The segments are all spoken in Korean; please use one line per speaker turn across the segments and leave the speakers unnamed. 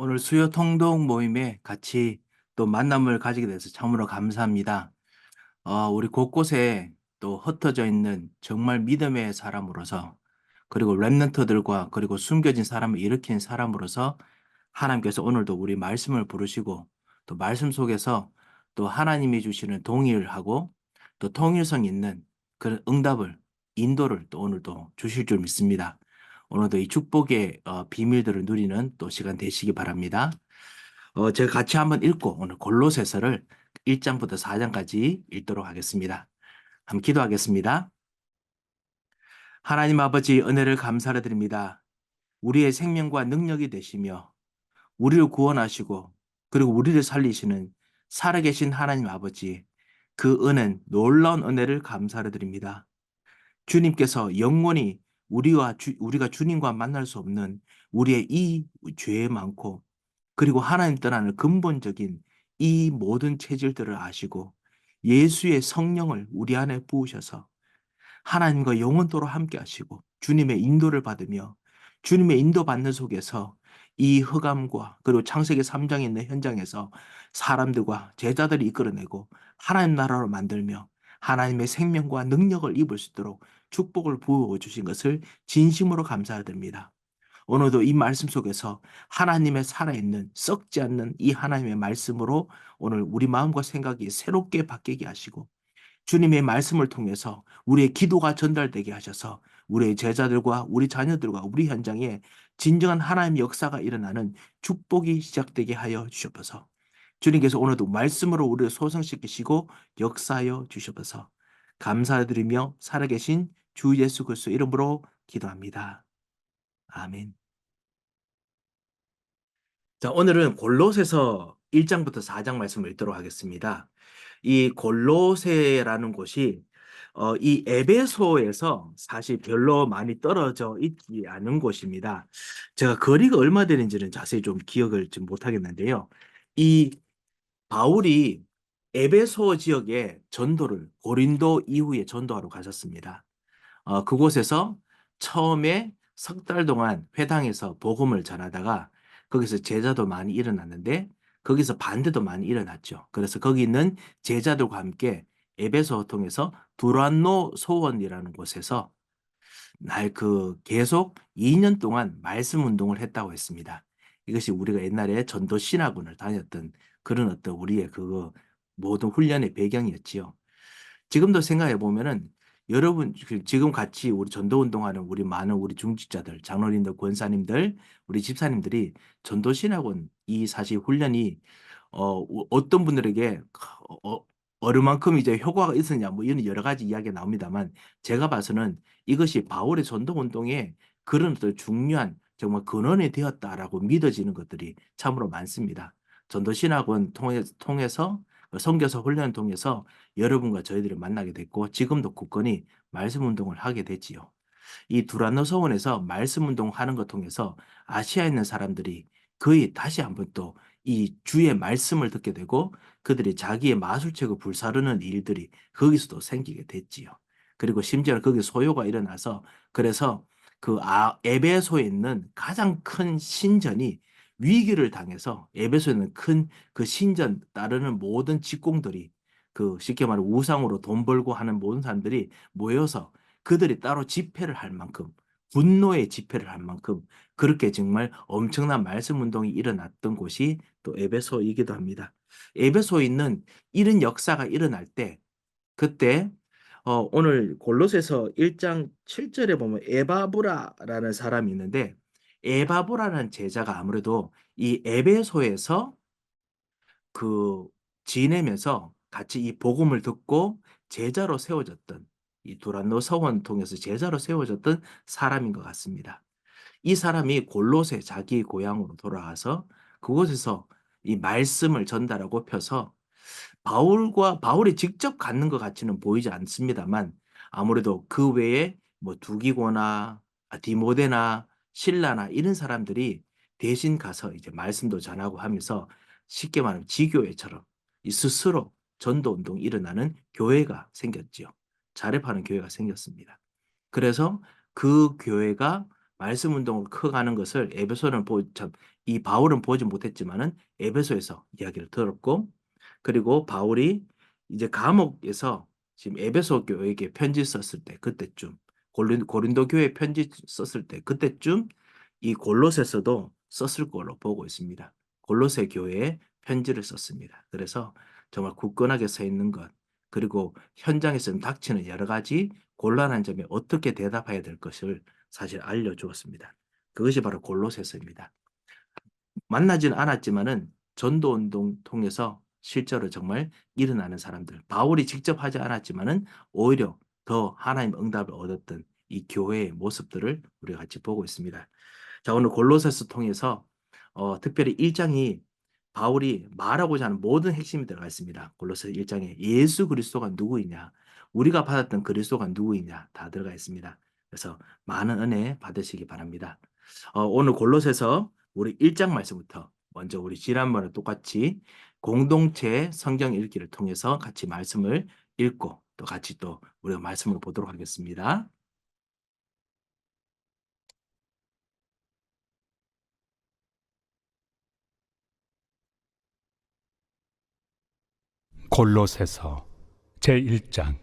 오늘 수요 통독 모임에 같이 또 만남을 가지게 돼서 참으로 감사합니다. 우리 곳곳에 또 흩어져 있는 정말 믿음의 사람으로서 그리고 랩런트들과 그리고 숨겨진 사람을 일으킨 사람으로서 하나님께서 오늘도 우리 말씀을 부르시고 또 말씀 속에서 또 하나님이 주시는 동의를 하고 또 통일성 있는 그런 응답을 인도를 또 오늘도 주실 줄 믿습니다. 오늘도 이 축복의 비밀들을 누리는 또 시간 되시기 바랍니다. 제가 같이 한번 읽고 오늘 골로새서를 1장부터 4장까지 읽도록 하겠습니다. 한번 기도하겠습니다. 하나님 아버지 은혜를 감사를 드립니다. 우리의 생명과 능력이 되시며 우리를 구원하시고 그리고 우리를 살리시는 살아계신 하나님 아버지, 그 은은 놀라운 은혜를 감사를 드립니다. 주님께서 영원히 우리가 주님과 만날 수 없는 우리의 이 죄에 많고 그리고 하나님 떠나는 근본적인 이 모든 체질들을 아시고 예수의 성령을 우리 안에 부으셔서 하나님과 영원토록 함께 하시고 주님의 인도를 받으며 주님의 인도받는 속에서 이 흑암과 그리고 창세기 3장에 있는 현장에서 사람들과 제자들이 이끌어내고 하나님 나라로 만들며 하나님의 생명과 능력을 입을 수 있도록 축복을 부어 주신 것을 진심으로 감사드립니다. 오늘도 이 말씀 속에서 하나님의 살아있는 썩지 않는 이 하나님의 말씀으로 오늘 우리 마음과 생각이 새롭게 바뀌게 하시고 주님의 말씀을 통해서 우리의 기도가 전달되게 하셔서 우리의 제자들과 우리 자녀들과 우리 현장에 진정한 하나님의 역사가 일어나는 축복이 시작되게 하여 주셔서 주님께서 오늘도 말씀으로 우리를 소성시키시고 역사하여 주셔서 감사드리며 살아계신 주 예수 그리스도 이름으로 기도합니다. 아멘. 자, 오늘은 골로새서 1장부터 4장 말씀을 읽도록 하겠습니다. 이 골로새라는 곳이 이 에베소에서 사실 별로 많이 떨어져 있지 않은 곳입니다. 제가 거리가 얼마 되는지는 자세히 좀 기억을 좀 못하겠는데요. 이 바울이 에베소 지역에 전도를 고린도 이후에 전도하러 가셨습니다. 그곳에서 처음에 석 달 동안 회당에서 복음을 전하다가 거기서 제자도 많이 일어났는데 거기서 반대도 많이 일어났죠. 그래서 거기 있는 제자들과 함께 에베소 통해서 두란노 소원이라는 곳에서 계속 2년 동안 말씀 운동을 했다고 했습니다. 이것이 우리가 옛날에 전도 신학원을 다녔던 그런 어떤 우리의 그 모든 훈련의 배경이었지요. 지금도 생각해 보면은 여러분 지금 같이 우리 전도 운동하는 우리 많은 우리 중직자들, 장로님들, 권사님들, 우리 집사님들이 전도 신학원 이 사실 훈련이 어떤 분들에게 어느 만큼 이제 효과가 있었냐 뭐 이런 여러 가지 이야기가 나옵니다만 제가 봐서는 이것이 바울의 전도 운동에 그런 어떤 중요한 정말 근원이 되었다라고 믿어지는 것들이 참으로 많습니다. 전도 신학원 통해서 선교사 훈련을 통해서 여러분과 저희들을 만나게 됐고 지금도 굳건히 말씀 운동을 하게 됐지요. 이 두란노 서원에서 말씀 운동하는 것 통해서 아시아에 있는 사람들이 거의 다시 한번 또 이 주의 말씀을 듣게 되고 그들이 자기의 마술책을 불사르는 일들이 거기서도 생기게 됐지요. 그리고 심지어 거기 소요가 일어나서 그래서 에베소에 있는 가장 큰 신전이 위기를 당해서 에베소에 있는 큰 그 신전 따르는 모든 직공들이 그 쉽게 말해 우상으로 돈 벌고 하는 모든 사람들이 모여서 그들이 따로 집회를 할 만큼 분노의 집회를 할 만큼 그렇게 정말 엄청난 말씀 운동이 일어났던 곳이 또 에베소이기도 합니다. 에베소에 있는 이런 역사가 일어날 때 그때 오늘 골로새서 1장 7절에 보면 에바브라라는 사람이 있는데 에바브라라는 제자가 아무래도 이 에베소에서 그 지내면서 같이 이 복음을 듣고 제자로 세워졌던 이 두란노 서원 통해서 제자로 세워졌던 사람인 것 같습니다. 이 사람이 골로새 자기 고향으로 돌아가서 그곳에서 이 말씀을 전달하고 펴서 바울이 직접 갖는 것 같지는 보이지 않습니다만 아무래도 그 외에 뭐 두기고나 디모데나 신라나 이런 사람들이 대신 가서 이제 말씀도 전하고 하면서 쉽게 말하면 지교회처럼 이 스스로 전도 운동이 일어나는 교회가 생겼지요. 자립하는 교회가 생겼습니다. 그래서 그 교회가 말씀 운동을 커가는 것을 이 바울은 보지 못했지만은 에베소에서 이야기를 들었고, 그리고 바울이 이제 감옥에서 지금 에베소 교회에게 편지 썼을 때 그때쯤, 고린도 교회 편지 썼을 때 그때쯤 이 골로새서도 썼을 걸로 보고 있습니다. 골로새 교회에 편지를 썼습니다. 그래서 정말 굳건하게 서 있는 것, 그리고 현장에서 닥치는 여러 가지 곤란한 점에 어떻게 대답해야 될 것을 사실 알려주었습니다. 그것이 바로 골로새서입니다. 만나지는 않았지만은 전도 운동 통해서 실제로 정말 일어나는 사람들, 바울이 직접 하지 않았지만은 오히려 더 하나님 응답을 얻었던 이 교회의 모습들을 우리가 같이 보고 있습니다. 자, 오늘 골로새서 통해서 특별히 1장이 바울이 말하고자 하는 모든 핵심이 들어가 있습니다. 골로새 1장에 예수 그리스도가 누구이냐, 우리가 받았던 그리스도가 누구이냐 다 들어가 있습니다. 그래서 많은 은혜 받으시기 바랍니다. 오늘 골로새서 우리 1장 말씀부터 먼저 우리 지난번에 똑같이 공동체 성경 읽기를 통해서 같이 말씀을 읽고 또 같이 또 우리가 말씀을 보도록 하겠습니다.
골로새서 제1장.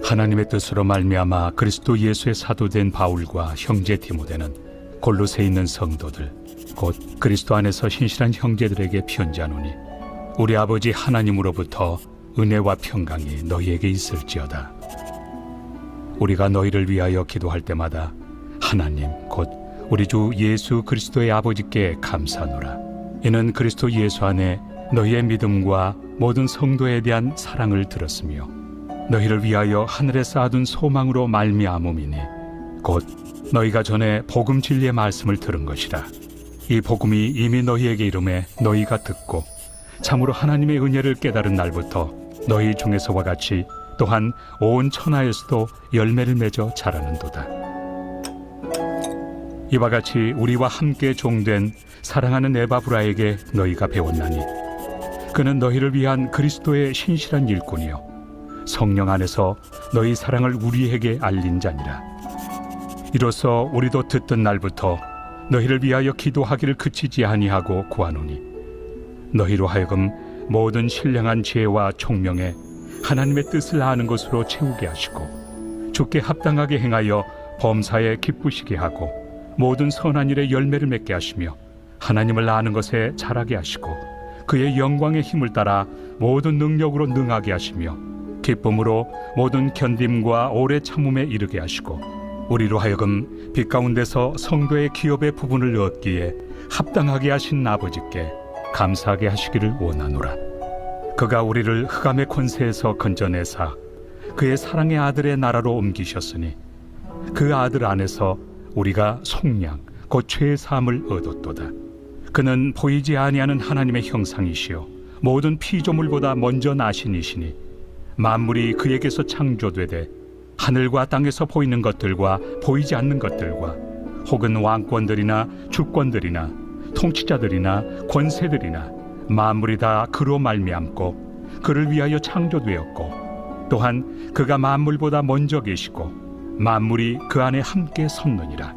하나님의 뜻으로 말미암아 그리스도 예수의 사도된 바울과 형제 디모데는 골로새에 있는 성도들 곧 그리스도 안에서 신실한 형제들에게 편지하노니, 우리 아버지 하나님으로부터 은혜와 평강이 너희에게 있을지어다. 우리가 너희를 위하여 기도할 때마다 하나님 곧 우리 주 예수 그리스도의 아버지께 감사하노라. 이는 그리스도 예수 안에 너희의 믿음과 모든 성도에 대한 사랑을 들었으며 너희를 위하여 하늘에 쌓아둔 소망으로 말미암음이니, 곧 너희가 전에 복음 진리의 말씀을 들은 것이라. 이 복음이 이미 너희에게 이름에 너희가 듣고 참으로 하나님의 은혜를 깨달은 날부터 너희 중에서와 같이 또한 온 천하에서도 열매를 맺어 자라는도다. 이와 같이 우리와 함께 종된 사랑하는 에바브라에게 너희가 배웠나니, 그는 너희를 위한 그리스도의 신실한 일꾼이요 성령 안에서 너희 사랑을 우리에게 알린 자니라. 이로써 우리도 듣던 날부터 너희를 위하여 기도하기를 그치지 아니하고 구하노니, 너희로 하여금 모든 신령한 지혜와 총명에 하나님의 뜻을 아는 것으로 채우게 하시고 주께 합당하게 행하여 범사에 기쁘시게 하고 모든 선한 일에 열매를 맺게 하시며 하나님을 아는 것에 자라게 하시고 그의 영광의 힘을 따라 모든 능력으로 능하게 하시며 기쁨으로 모든 견딤과 오래 참음에 이르게 하시고 우리로 하여금 빛 가운데서 성도의 기업의 부분을 얻기에 합당하게 하신 아버지께 감사하게 하시기를 원하노라. 그가 우리를 흑암의 권세에서 건져내사 그의 사랑의 아들의 나라로 옮기셨으니 그 아들 안에서 우리가 속량 곧 죄의 사함을 얻었도다. 그는 보이지 아니하는 하나님의 형상이시요 모든 피조물보다 먼저 나신 이시니, 만물이 그에게서 창조되되 하늘과 땅에서 보이는 것들과 보이지 않는 것들과 혹은 왕권들이나 주권들이나 통치자들이나 권세들이나 만물이 다 그로 말미암고 그를 위하여 창조되었고, 또한 그가 만물보다 먼저 계시고 만물이 그 안에 함께 섰느니라.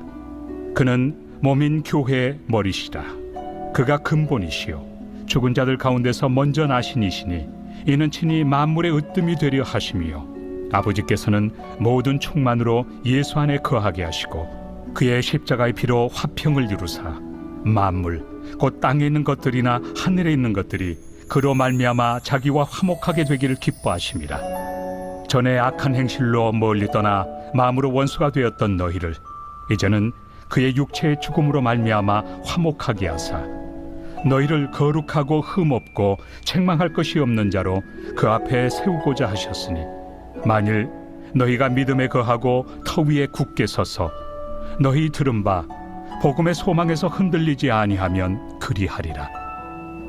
그는 몸인 교회의 머리시라. 그가 근본이시요 죽은 자들 가운데서 먼저 나신 이시니, 이는 친히 만물의 으뜸이 되려 하심이요 아버지께서는 모든 충만으로 예수 안에 거하게 하시고 그의 십자가의 피로 화평을 이루사 만물 곧 땅에 있는 것들이나 하늘에 있는 것들이 그로 말미암아 자기와 화목하게 되기를 기뻐하심이라. 전에 악한 행실로 멀리 떠나 마음으로 원수가 되었던 너희를 이제는 그의 육체의 죽음으로 말미암아 화목하게 하사 너희를 거룩하고 흠없고 책망할 것이 없는 자로 그 앞에 세우고자 하셨으니, 만일 너희가 믿음에 거하고 터 위에 굳게 서서 너희 들은 바 복음의 소망에서 흔들리지 아니하면 그리하리라.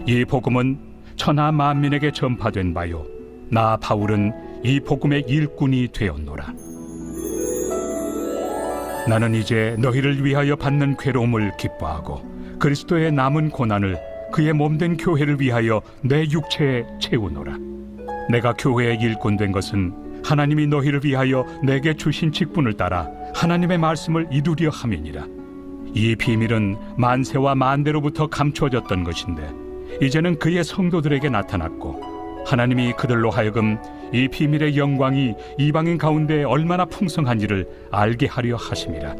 이 복음은 천하 만민에게 전파된 바요 나 바울은 이 복음의 일꾼이 되었노라. 나는 이제 너희를 위하여 받는 괴로움을 기뻐하고 그리스도의 남은 고난을 그의 몸된 교회를 위하여 내 육체에 채우노라. 내가 교회의 일꾼 된 것은 하나님이 너희를 위하여 내게 주신 직분을 따라 하나님의 말씀을 이루려 함이니라. 이 비밀은 만세와 만대로부터 감추어졌던 것인데 이제는 그의 성도들에게 나타났고, 하나님이 그들로 하여금 이 비밀의 영광이 이방인 가운데 얼마나 풍성한지를 알게 하려 하심이라.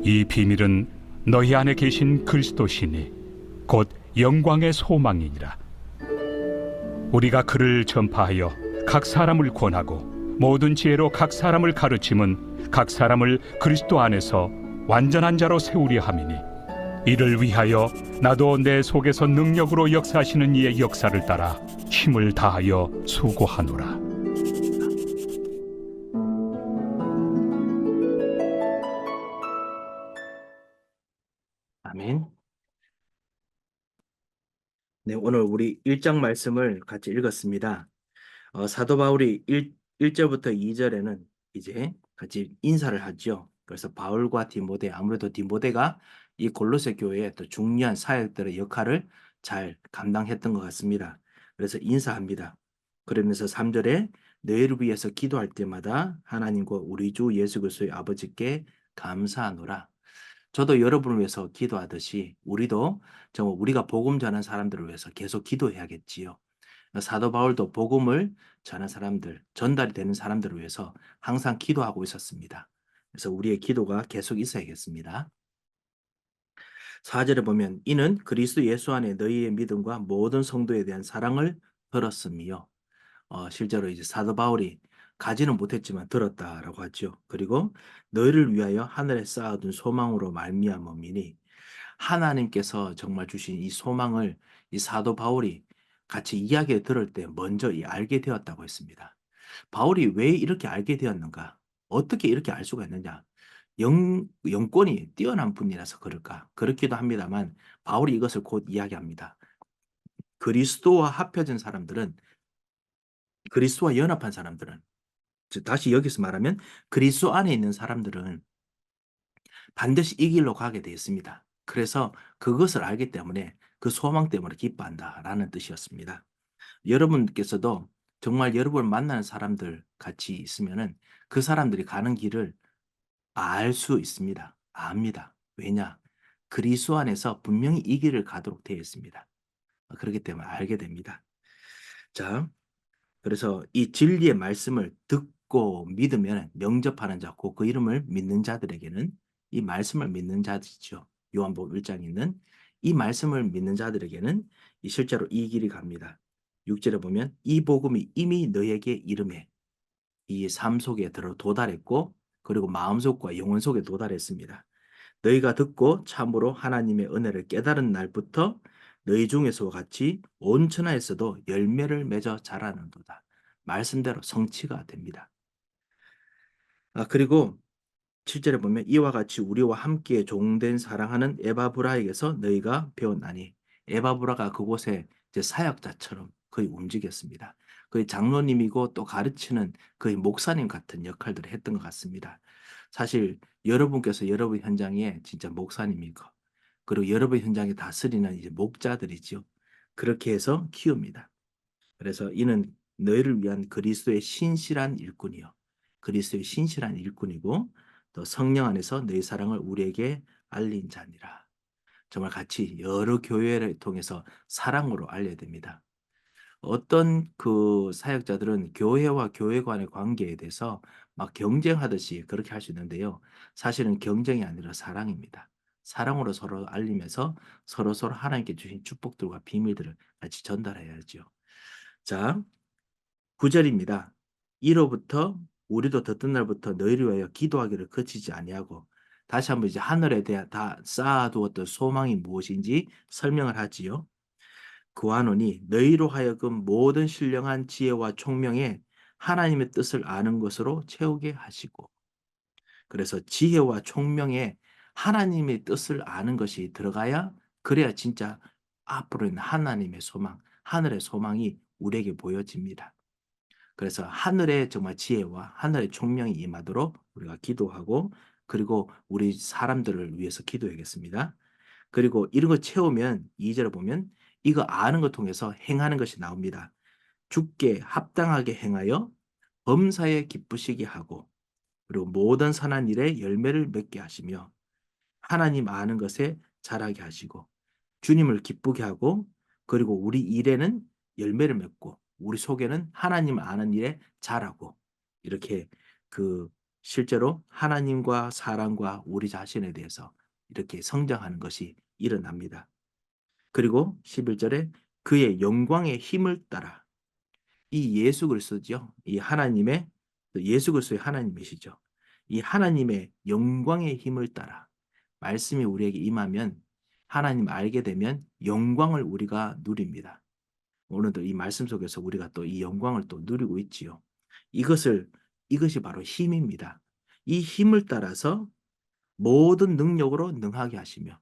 이 비밀은 너희 안에 계신 그리스도시니 곧 영광의 소망이니라. 우리가 그를 전파하여 각 사람을 권하고 모든 지혜로 각 사람을 가르침은 각 사람을 그리스도 안에서 완전한 자로 세우려 함이니, 이를 위하여 나도 내 속에서 능력으로 역사하시는 이의 역사를 따라 힘을 다하여 수고하노라.
아멘. 네, 오늘 우리 1장 말씀을 같이 읽었습니다. 사도 바울이 1절부터 2절에는 이제 같이 인사를 하죠. 그래서 바울과 디모데, 아무래도 디모데가 이 골로새 교회의 또 중요한 사역들의 역할을 잘 감당했던 것 같습니다. 그래서 인사합니다. 그러면서 3절에 너희를 위해서 기도할 때마다 하나님과 우리 주 예수 그리스도의 아버지께 감사하노라. 저도 여러분을 위해서 기도하듯이 우리도 정말 우리가 복음 전하는 사람들을 위해서 계속 기도해야겠지요. 사도 바울도 복음을 전하는 사람들, 전달이 되는 사람들을 위해서 항상 기도하고 있었습니다. 그래서 우리의 기도가 계속 있어야겠습니다. 4절에 보면 이는 그리스도 예수 안에 너희의 믿음과 모든 성도에 대한 사랑을 들었으며, 실제로 이제 사도 바울이 가지는 못했지만 들었다라고 하죠. 그리고 너희를 위하여 하늘에 쌓아둔 소망으로 말미암음이니, 하나님께서 정말 주신 이 소망을 이 사도 바울이 같이 이야기를 들을 때 먼저 알게 되었다고 했습니다. 바울이 왜 이렇게 알게 되었는가? 어떻게 이렇게 알 수가 있느냐? 영권이 뛰어난 분이라서 그럴까? 그렇기도 합니다만 바울이 이것을 곧 이야기합니다. 그리스도와 합해진 사람들은, 그리스도와 연합한 사람들은, 즉 다시 여기서 말하면 그리스도 안에 있는 사람들은 반드시 이 길로 가게 되어 있습니다. 그래서 그것을 알기 때문에 그 소망 때문에 기뻐한다라는 뜻이었습니다. 여러분께서도 정말 여러분을 만나는 사람들 같이 있으면은 그 사람들이 가는 길을 알 수 있습니다. 압니다. 왜냐? 그리스도 안에서 분명히 이 길을 가도록 되어 있습니다. 그렇기 때문에 알게 됩니다. 자, 그래서 이 진리의 말씀을 듣고 믿으면 영접하는 자, 곧 그 이름을 믿는 자들에게는, 이 말씀을 믿는 자들이죠. 요한복음 1장에 있는 이 말씀을 믿는 자들에게는 실제로 이 길이 갑니다. 6절에 보면 이 복음이 이미 너에게 이름에, 이 삶 속에 도달했고, 그리고 마음속과 영혼 속에 도달했습니다. 너희가 듣고 참으로 하나님의 은혜를 깨달은 날부터 너희 중에서와 같이 온 천하에서도 열매를 맺어 자라는도다. 말씀대로 성취가 됩니다. 그리고 7절에 보면 이와 같이 우리와 함께 종된 사랑하는 에바브라에게서 너희가 배웠나니, 에바브라가 그곳에 이제 사역자처럼 거의 움직였습니다. 거의 장로님이고 또 가르치는 거의 목사님 같은 역할들을 했던 것 같습니다. 사실 여러분께서 여러분 현장에 진짜 목사님이고, 그리고 여러분 현장에 다스리는 이제 목자들이죠. 그렇게 해서 키웁니다. 그래서 이는 너희를 위한 그리스도의 신실한 일꾼이요, 그리스도의 신실한 일꾼이고 또 성령 안에서 너희 사랑을 우리에게 알린 자니라. 정말 같이 여러 교회를 통해서 사랑으로 알려야 됩니다. 어떤 그 사역자들은 교회와 교회 간의 관계에 대해서 막 경쟁하듯이 그렇게 할 수 있는데요. 사실은 경쟁이 아니라 사랑입니다. 사랑으로 서로 알리면서 서로 하나님께 주신 축복들과 비밀들을 같이 전달해야죠. 자, 9절입니다. 이로부터 우리도 듣던 날부터 너희를 위하여 기도하기를 그치지 아니하고, 다시 한번 이제 하늘에 대한 다 쌓아두었던 소망이 무엇인지 설명을 하지요. 구하노니 너희로 하여금 모든 신령한 지혜와 총명에 하나님의 뜻을 아는 것으로 채우게 하시고, 그래서 지혜와 총명에 하나님의 뜻을 아는 것이 들어가야, 그래야 진짜 앞으로 있는 하나님의 소망, 하늘의 소망이 우리에게 보여집니다. 그래서 하늘의 정말 지혜와 하늘의 총명이 임하도록 우리가 기도하고, 그리고 우리 사람들을 위해서 기도하겠습니다. 그리고 이런 거 채우면 2절에 보면 이거 아는 것 통해서 행하는 것이 나옵니다. 주께 합당하게 행하여 범사에 기쁘시게 하고 그리고 모든 선한 일에 열매를 맺게 하시며 하나님 아는 것에 자라게 하시고 주님을 기쁘게 하고 그리고 우리 일에는 열매를 맺고 우리 속에는 하나님 아는 일에 자라고 이렇게 그 실제로 하나님과 사람과 우리 자신에 대해서 이렇게 성장하는 것이 일어납니다. 그리고 11절에 그의 영광의 힘을 따라 이 예수 그리스도죠. 이 하나님의 예수 그리스도의 하나님이시죠. 이 하나님의 영광의 힘을 따라 말씀이 우리에게 임하면 하나님 알게 되면 영광을 우리가 누립니다. 오늘도 이 말씀 속에서 우리가 또 이 영광을 또 누리고 있지요. 이것을 이것이 바로 힘입니다. 이 힘을 따라서 모든 능력으로 능하게 하시며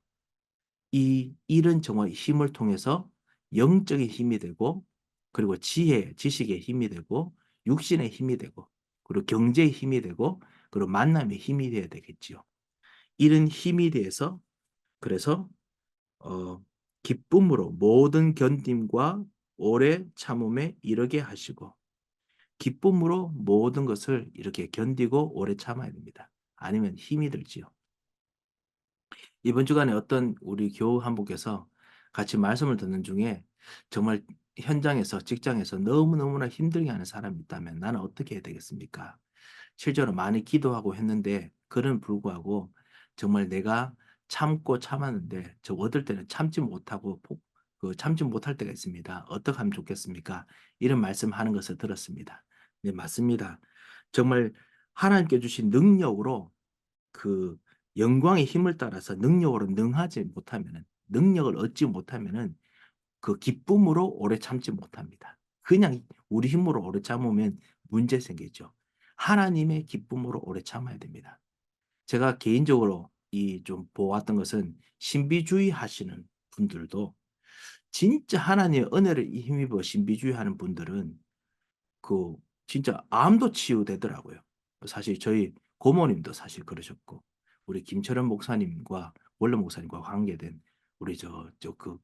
이 일은 정말 힘을 통해서 영적인 힘이 되고 그리고 지혜, 지식의 힘이 되고 육신의 힘이 되고 그리고 경제의 힘이 되고 그리고 만남의 힘이 되어야 되겠지요. 이런 힘이 돼서 그래서 어, 기쁨으로 모든 견딤과 오래 참음에 이르게 하시고 기쁨으로 모든 것을 이렇게 견디고 오래 참아야 됩니다. 아니면 힘이 들지요. 이번 주간에 어떤 우리 교우 한 분께서 같이 말씀을 듣는 중에 정말 현장에서 직장에서 너무너무나 힘들게 하는 사람이 있다면 나는 어떻게 해야 되겠습니까? 실제로 많이 기도하고 했는데 그런 불구하고 정말 내가 참고 참았는데 저 어떨 때는 참지 못하고 참지 못할 때가 있습니다. 어떻게 하면 좋겠습니까? 이런 말씀하는 것을 들었습니다. 네, 맞습니다. 정말 하나님께 주신 능력으로 그 영광의 힘을 따라서 능력으로 능하지 못하면은 능력을 얻지 못하면은 그 기쁨으로 오래 참지 못합니다. 그냥 우리 힘으로 오래 참으면 문제 생기죠. 하나님의 기쁨으로 오래 참아야 됩니다. 제가 개인적으로 이 좀 보았던 것은 신비주의 하시는 분들도 진짜 하나님의 은혜를 힘입어 신비주의 하는 분들은 그 진짜 암도 치유되더라고요. 사실 저희 고모님도 사실 그러셨고 우리 김철현 목사님과 원로 목사님과 관계된 우리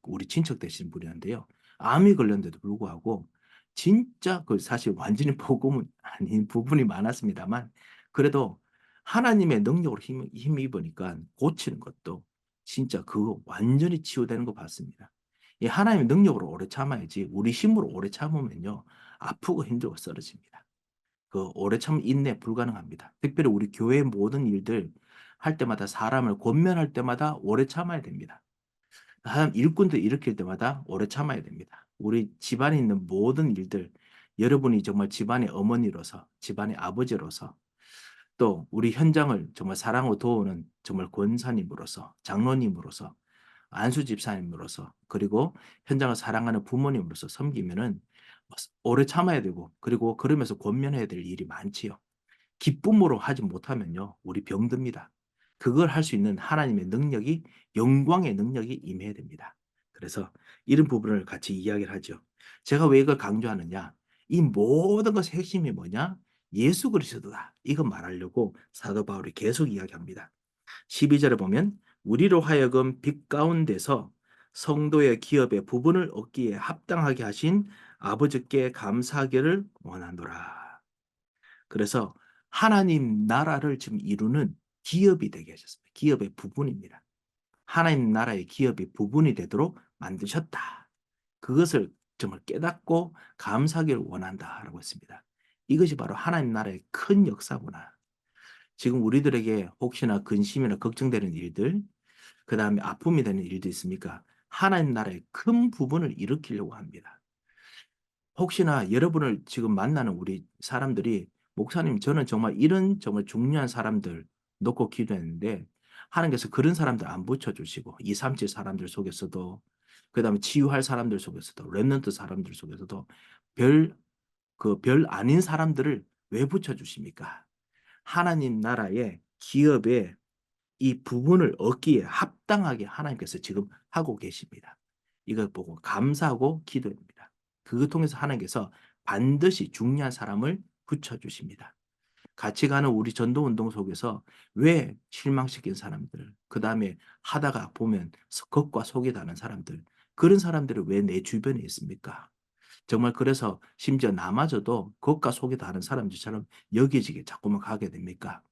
우리 친척 되신 분이었는데요. 암이 걸렸는데도 불구하고 진짜 그 사실 완전히 복음은 아닌 부분이 많았습니다만 그래도 하나님의 능력으로 힘입으니까 고치는 것도 진짜 그거 완전히 치유되는 거 봤습니다. 이 하나님의 능력으로 오래 참아야지 우리 힘으로 오래 참으면요. 아프고 힘들고 쓰러집니다. 그 오래 참 인내 불가능합니다. 특별히 우리 교회의 모든 일들 할 때마다 사람을 권면할 때마다 오래 참아야 됩니다. 사람 일꾼들 일으킬 때마다 오래 참아야 됩니다. 우리 집안에 있는 모든 일들 여러분이 정말 집안의 어머니로서 집안의 아버지로서 또 우리 현장을 정말 사랑으로 도우는 정말 권사님으로서 장로님으로서 안수 집사님으로서 그리고 현장을 사랑하는 부모님으로서 섬기면은 오래 참아야 되고 그리고 그러면서 권면해야 될 일이 많지요. 기쁨으로 하지 못하면요. 우리 병듭니다. 그걸 할 수 있는 하나님의 능력이 영광의 능력이 임해야 됩니다. 그래서 이런 부분을 같이 이야기를 하죠. 제가 왜 이걸 강조하느냐? 이 모든 것의 핵심이 뭐냐? 예수 그리스도다. 이거 말하려고 사도 바울이 계속 이야기합니다. 12절에 보면 우리로 하여금 빛 가운데서 성도의 기업의 부분을 얻기에 합당하게 하신 아버지께 감사하기를 원하노라. 그래서 하나님 나라를 지금 이루는 기업이 되게 하셨습니다. 기업의 부분입니다. 하나님 나라의 기업이 부분이 되도록 만드셨다. 그것을 정말 깨닫고 감사하기를 원한다라고 했습니다. 이것이 바로 하나님 나라의 큰 역사구나. 지금 우리들에게 혹시나 근심이나 걱정되는 일들, 그 다음에 아픔이 되는 일도 있습니까? 하나님 나라의 큰 부분을 일으키려고 합니다. 혹시나 여러분을 지금 만나는 우리 사람들이 목사님 저는 정말 이런 정말 중요한 사람들 놓고 기도했는데 하나님께서 그런 사람들 안 붙여주시고 237 사람들 속에서도 그 다음에 치유할 사람들 속에서도 렘넌트 사람들 속에서도 별 아닌 사람들을 왜 붙여주십니까? 하나님 나라의 기업의 이 부분을 얻기에 합당하게 하나님께서 지금 하고 계십니다. 이걸 보고 감사하고 기도합니다. 그걸 통해서 하나님께서 반드시 중요한 사람을 붙여주십니다. 같이 가는 우리 전도운동 속에서 왜 실망시킨 사람들, 그 다음에 하다가 보면 겉과 속이 다른 사람들, 그런 사람들이 왜 내 주변에 있습니까? 정말 그래서 심지어 나마저도 겉과 속이 다른 사람들처럼 여겨지게 자꾸만 가게 됩니까?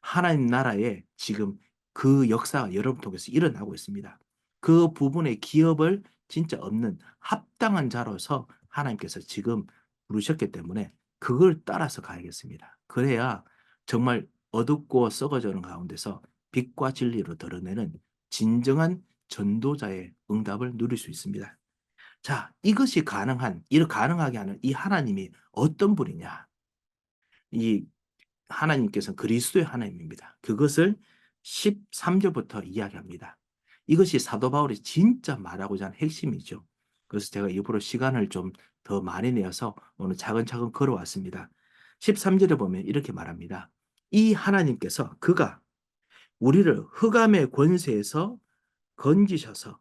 하나님 나라에 지금 그 역사가 여러분 통해서 일어나고 있습니다. 그 부분의 기업을 진짜 얻는 합당한 자로서 하나님께서 지금 부르셨기 때문에 그걸 따라서 가야겠습니다. 그래야 정말 어둡고 썩어져는 가운데서 빛과 진리로 드러내는 진정한 전도자의 응답을 누릴 수 있습니다. 자, 이것이 가능하게 하는 이 하나님이 어떤 분이냐? 이 하나님께서는 그리스도의 하나님입니다. 그것을 13절부터 이야기합니다. 이것이 사도 바울이 진짜 말하고자 하는 핵심이죠. 그래서 제가 일부러 시간을 좀 더 많이 내어서 오늘 차근차근 걸어왔습니다. 13절에 보면 이렇게 말합니다. 이 하나님께서 그가 우리를 흑암의 권세에서 건지셔서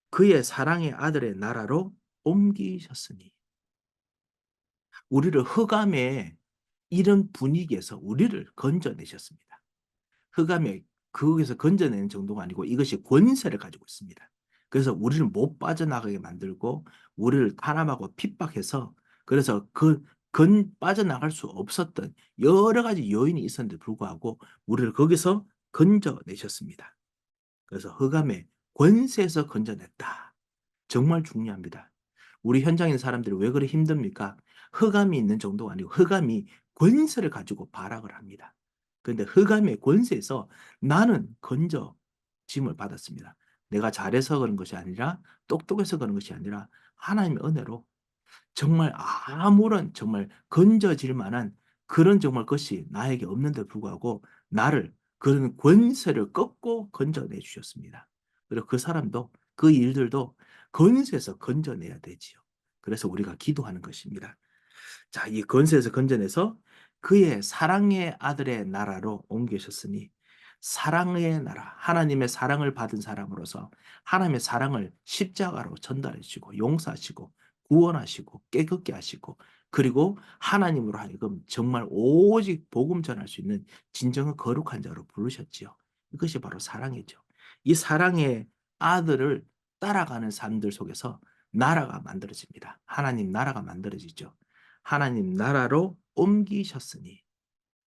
그의 사랑의 아들의 나라로 옮기셨으니 우리를 흑암의 이런 분위기에서 우리를 건져내셨습니다. 흑암에 거기서 건져내는 정도가 아니고 이것이 권세를 가지고 있습니다. 그래서 우리를 못 빠져나가게 만들고 우리를 탄압하고 핍박해서 그래서 빠져나갈 수 없었던 여러 가지 요인이 있었는데 불구하고 우리를 거기서 건져내셨습니다. 그래서 흑암의 권세에서 건져냈다. 정말 중요합니다. 우리 현장에 있는 사람들이 왜 그래 힘듭니까? 흑암이 있는 정도가 아니고 흑암이 권세를 가지고 발악을 합니다. 그런데 흑암의 권세에서 나는 건져짐을 받았습니다. 내가 잘해서 그런 것이 아니라 똑똑해서 그런 것이 아니라 하나님의 은혜로 정말 아무런 정말 건져질 만한 그런 정말 것이 나에게 없는데 불구하고 나를 그런 권세를 꺾고 건져내 주셨습니다. 그리고 그 사람도 그 일들도 권세에서 건져내야 되지요. 그래서 우리가 기도하는 것입니다. 자, 이 권세에서 건져내서 그의 사랑의 아들의 나라로 옮기셨으니 사랑의 나라, 하나님의 사랑을 받은 사람으로서 하나님의 사랑을 십자가로 전달해 주시고 용서하시고 구원하시고 깨끗게 하시고 그리고 하나님으로 하여금 정말 오직 복음 전할 수 있는 진정한 거룩한 자로 부르셨지요. 이것이 바로 사랑이죠. 이 사랑의 아들을 따라가는 삶들 속에서 나라가 만들어집니다. 하나님 나라가 만들어지죠. 하나님 나라로 옮기셨으니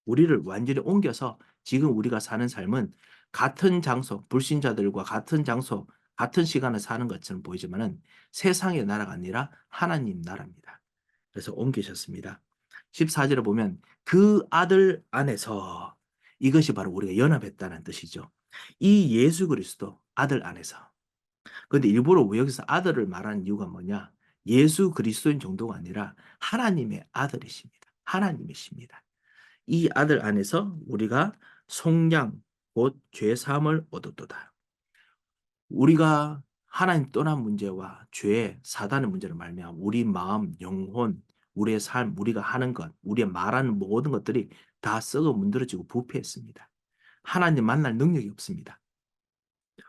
우리를 완전히 옮겨서 지금 우리가 사는 삶은 같은 장소, 불신자들과 같은 장소, 같은 시간을 사는 것처럼 보이지만은 세상의 나라가 아니라 하나님 나라입니다. 그래서 옮기셨습니다. 14절에 보면 그 아들 안에서 이것이 바로 우리가 연합했다는 뜻이죠. 이 예수 그리스도 아들 안에서. 그런데 일부러 왜 여기서 아들을 말하는 이유가 뭐냐? 예수 그리스도인 정도가 아니라 하나님의 아들이십니다. 하나님이십니다. 이 아들 안에서 우리가 속량 곧 죄사함을 얻었도다. 우리가 하나님 떠난 문제와 죄, 사단의 문제를 말미암아 우리 마음, 영혼, 우리의 삶, 우리가 하는 것, 우리의 말하는 모든 것들이 다 썩어 문드러지고 부패했습니다. 하나님 만날 능력이 없습니다.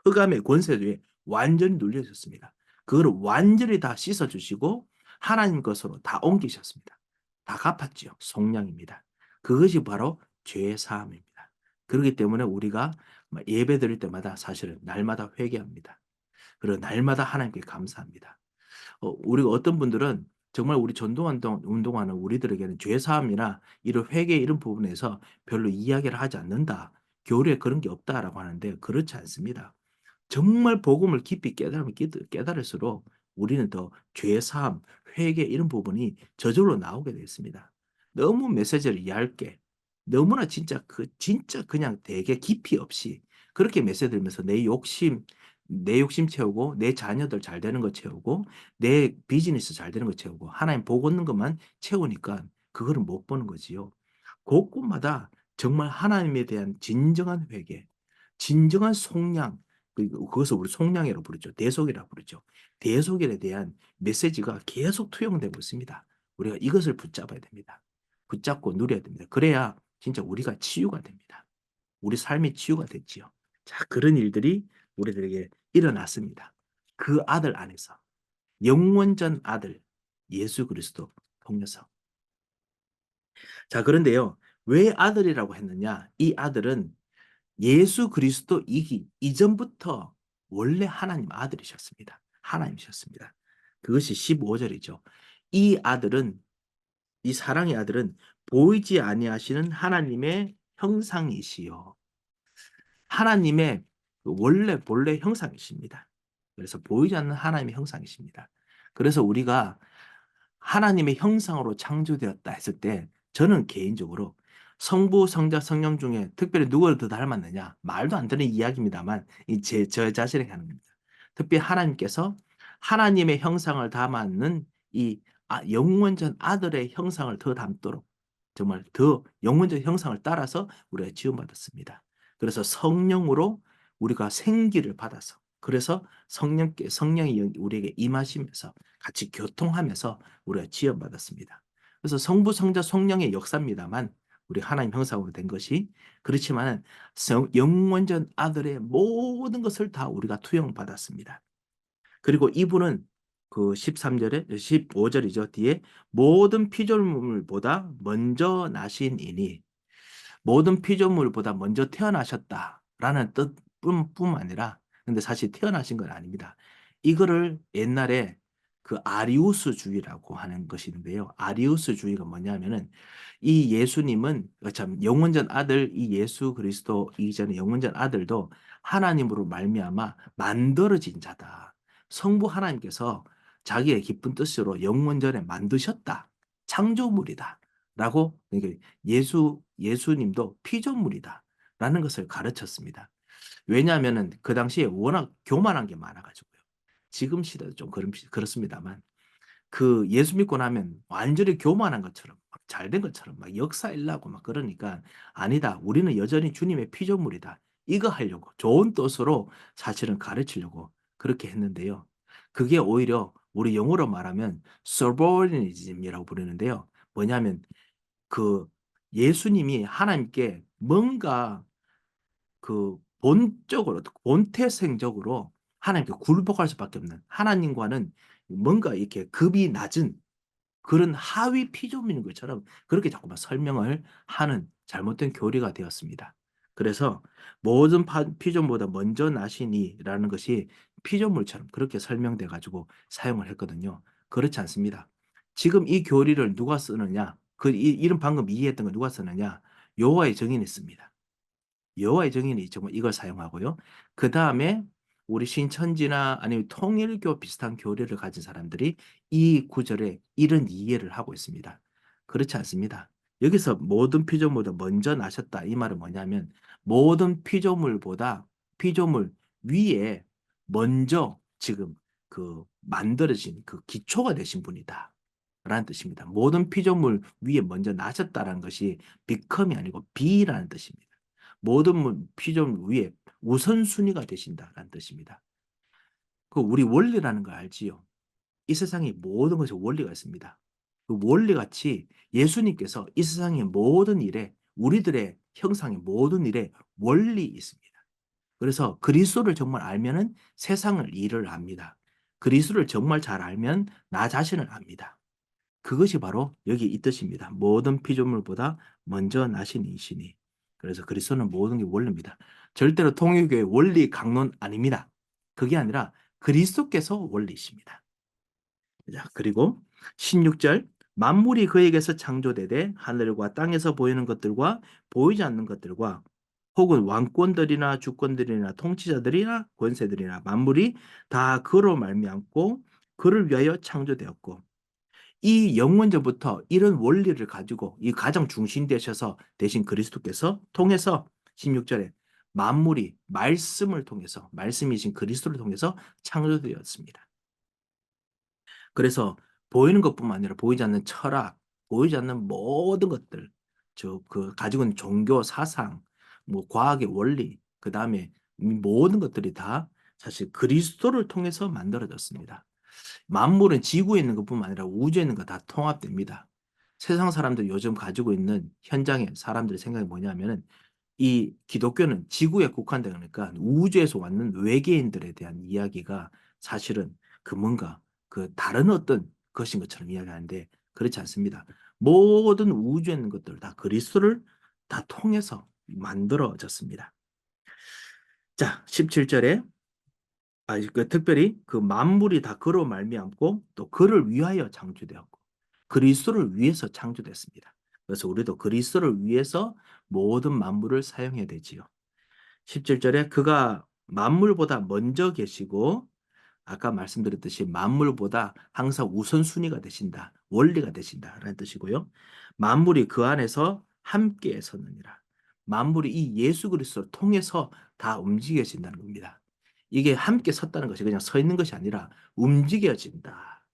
흑암의 권세에 완전히 눌려졌습니다. 그걸 완전히 다 씻어주시고 하나님 것으로 다 옮기셨습니다. 다 갚았지요. 속량입니다. 그것이 바로 죄의 사함입니다. 그렇기 때문에 우리가 예배 드릴 때마다 사실은 날마다 회개합니다. 그리고 날마다 하나님께 감사합니다. 우리가 어떤 분들은 정말 우리 운동하는 우리들에게는 죄사함이나 이런 회개 이런 부분에서 별로 이야기를 하지 않는다. 교리에 그런 게 없다라고 하는데 그렇지 않습니다. 정말 복음을 깊이 깨달으면 깨달을수록 우리는 더 죄사함, 회개 이런 부분이 저절로 나오게 되었습니다. 너무 메시지를 얇게, 너무나 진짜 그냥 되게 깊이 없이 그렇게 메시지 들으면서 내 욕심 채우고, 내 자녀들 잘 되는 거 채우고, 내 비즈니스 잘 되는 거 채우고, 하나님 복 얻는 것만 채우니까 그거를 못 보는 거지요. 곳곳마다 정말 하나님에 대한 진정한 회개, 진정한 속량, 그것을 우리 속량이라고 부르죠. 대속이라고 부르죠. 대속에 대한 메시지가 계속 투영되고 있습니다. 우리가 이것을 붙잡아야 됩니다. 붙잡고 누려야 됩니다. 그래야 진짜 우리가 치유가 됩니다. 우리 삶이 치유가 됐지요. 자, 그런 일들이 우리들에게 일어났습니다. 그 아들 안에서 영원전 아들 예수 그리스도 통해서. 자, 그런데요. 왜 아들이라고 했느냐? 이 아들은 예수 그리스도 이전부터 원래 하나님 아들이셨습니다. 하나님이셨습니다. 그것이 15절이죠. 이 아들은 이 사랑의 아들은 보이지 아니하시는 하나님의 형상이시요. 하나님의 원래 본래 형상이십니다. 그래서 보이지 않는 하나님의 형상이십니다. 그래서 우리가 하나님의 형상으로 창조되었다 했을 때 저는 개인적으로 성부, 성자, 성령 중에 특별히 누구를 더 닮았느냐? 말도 안 되는 이야기입니다만 저 자신에게 하는 겁니다. 특별히 하나님께서 하나님의 형상을 담았는 이 영원전 아들의 형상을 더 담도록 정말 더 영원전 형상을 따라서 우리가 지원받았습니다. 그래서 성령으로 우리가 생기를 받아서 그래서 성령이 우리에게 임하시면서 같이 교통하면서 우리가 지원받았습니다. 그래서 성부, 성자, 성령의 역사입니다만 우리 하나님 형상으로 된 것이 그렇지만 영원전 아들의 모든 것을 다 우리가 투영받았습니다. 그리고 이분은 그 13절에 15절이죠. 뒤에 모든 피조물보다 먼저 나신 이니 모든 피조물보다 먼저 태어나셨다라는 뜻뿐 아니라 근데 사실 태어나신 건 아닙니다. 이거를 옛날에 그 아리우스주의라고 하는 것인데요. 아리우스주의가 뭐냐면은 이 예수님은 참 영원전 아들 이 예수 그리스도 이전의 영원전 아들도 하나님으로 말미암아 만들어진 자다. 성부 하나님께서 자기의 깊은 뜻으로 영원전에 만드셨다. 창조물이다. 라고 예수님도 피조물이다. 라는 것을 가르쳤습니다. 왜냐하면 그 당시에 워낙 교만한 게 많아가지고요. 지금 시대도 좀 그렇습니다만 그 예수 믿고 나면 완전히 교만한 것처럼 잘된 것처럼 막 역사 일라고 막 그러니까 아니다. 우리는 여전히 주님의 피조물이다. 이거 하려고 좋은 뜻으로 사실은 가르치려고 그렇게 했는데요. 그게 오히려 우리 영어로 말하면 subordinate이라고 부르는데요. 뭐냐면 그 예수님이 하나님께 뭔가 그 본적으로 본태생적으로 하나님께 굴복할 수밖에 없는 하나님과는 뭔가 이렇게 급이 낮은 그런 하위 피조물인 것처럼 그렇게 자꾸만 설명을 하는 잘못된 교리가 되었습니다. 그래서 모든 피조물보다 먼저 나시니라는 것이 피조물처럼 그렇게 설명돼 가지고 사용을 했거든요. 그렇지 않습니다. 지금 이 교리를 누가 쓰느냐? 이런 방금 이해했던 거 누가 쓰느냐? 여호와의 증인이 씁니다. 여호와의 증인이 정말 이걸 사용하고요. 그 다음에 우리 신천지나 아니면 통일교 비슷한 교리를 가진 사람들이 이 구절에 이런 이해를 하고 있습니다. 그렇지 않습니다. 여기서 모든 피조물보다 먼저 나셨다. 이 말은 뭐냐면 모든 피조물 위에 먼저 지금 그 만들어진 그 기초가 되신 분이다. 라는 뜻입니다. 모든 피조물 위에 먼저 나셨다라는 것이 become이 아니고 be라는 뜻입니다. 모든 피조물 위에 우선순위가 되신다라는 뜻입니다. 그 우리 원리라는 걸 알지요. 이 세상에 모든 것에 원리가 있습니다. 그 원리같이 예수님께서 이 세상의 모든 일에 우리들의 형상의 모든 일에 원리 있습니다. 그래서 그리스도를 정말 알면은 세상을 일을 압니다. 그리스도를 정말 잘 알면 나 자신을 압니다. 그것이 바로 여기 이 뜻입니다. 모든 피조물보다 먼저 나신 이시니. 그래서 그리스도는 모든 게 원리입니다. 절대로 통일교의 원리 강론 아닙니다. 그게 아니라 그리스도께서 원리이십니다. 자, 그리고 16절 만물이 그에게서 창조되되 하늘과 땅에서 보이는 것들과 보이지 않는 것들과 혹은 왕권들이나 주권들이나 통치자들이나 권세들이나 만물이 다 그로 말미암고 그를 위하여 창조되었고 이 영원전부터 이런 원리를 가지고 이 가장 중심 되셔서 대신 그리스도께서 통해서 16절에 만물이 말씀을 통해서 말씀이신 그리스도를 통해서 창조되었습니다. 그래서 보이는 것뿐만 아니라 보이지 않는 철학, 보이지 않는 모든 것들, 그 가지고 있는 종교 사상, 뭐 과학의 원리, 그 다음에 모든 것들이 다 사실 그리스도를 통해서 만들어졌습니다. 만물은 지구에 있는 것뿐만 아니라 우주에 있는 거 다 통합됩니다. 세상 사람들 요즘 가지고 있는 현장의 사람들의 생각이 뭐냐면은 이 기독교는 지구에 국한되니까 우주에서 왔는 외계인들에 대한 이야기가 사실은 그 뭔가 그 다른 어떤 것인 것처럼 이야기하는데 그렇지 않습니다. 모든 우주에 있는 것들 다 그리스도를 다 통해서 만들어졌습니다. 자, 17절에 특별히 그 만물이 다 그로 말미암고 또 그를 위하여 창조되었고 그리스도를 위해서 창조됐습니다. 그래서 우리도 그리스도를 위해서 모든 만물을 사용해야 되지요. 17절에 그가 만물보다 먼저 계시고 아까 말씀드렸듯이 만물보다 항상 우선순위가 되신다. 원리가 되신다라는 뜻이고요. 만물이 그 안에서 함께 서느니라. 만물이 이 예수 그리스도를 통해서 다 움직여진다는 겁니다. 이게 함께 섰다는 것이 그냥 서 있는 것이 아니라 움직여진다.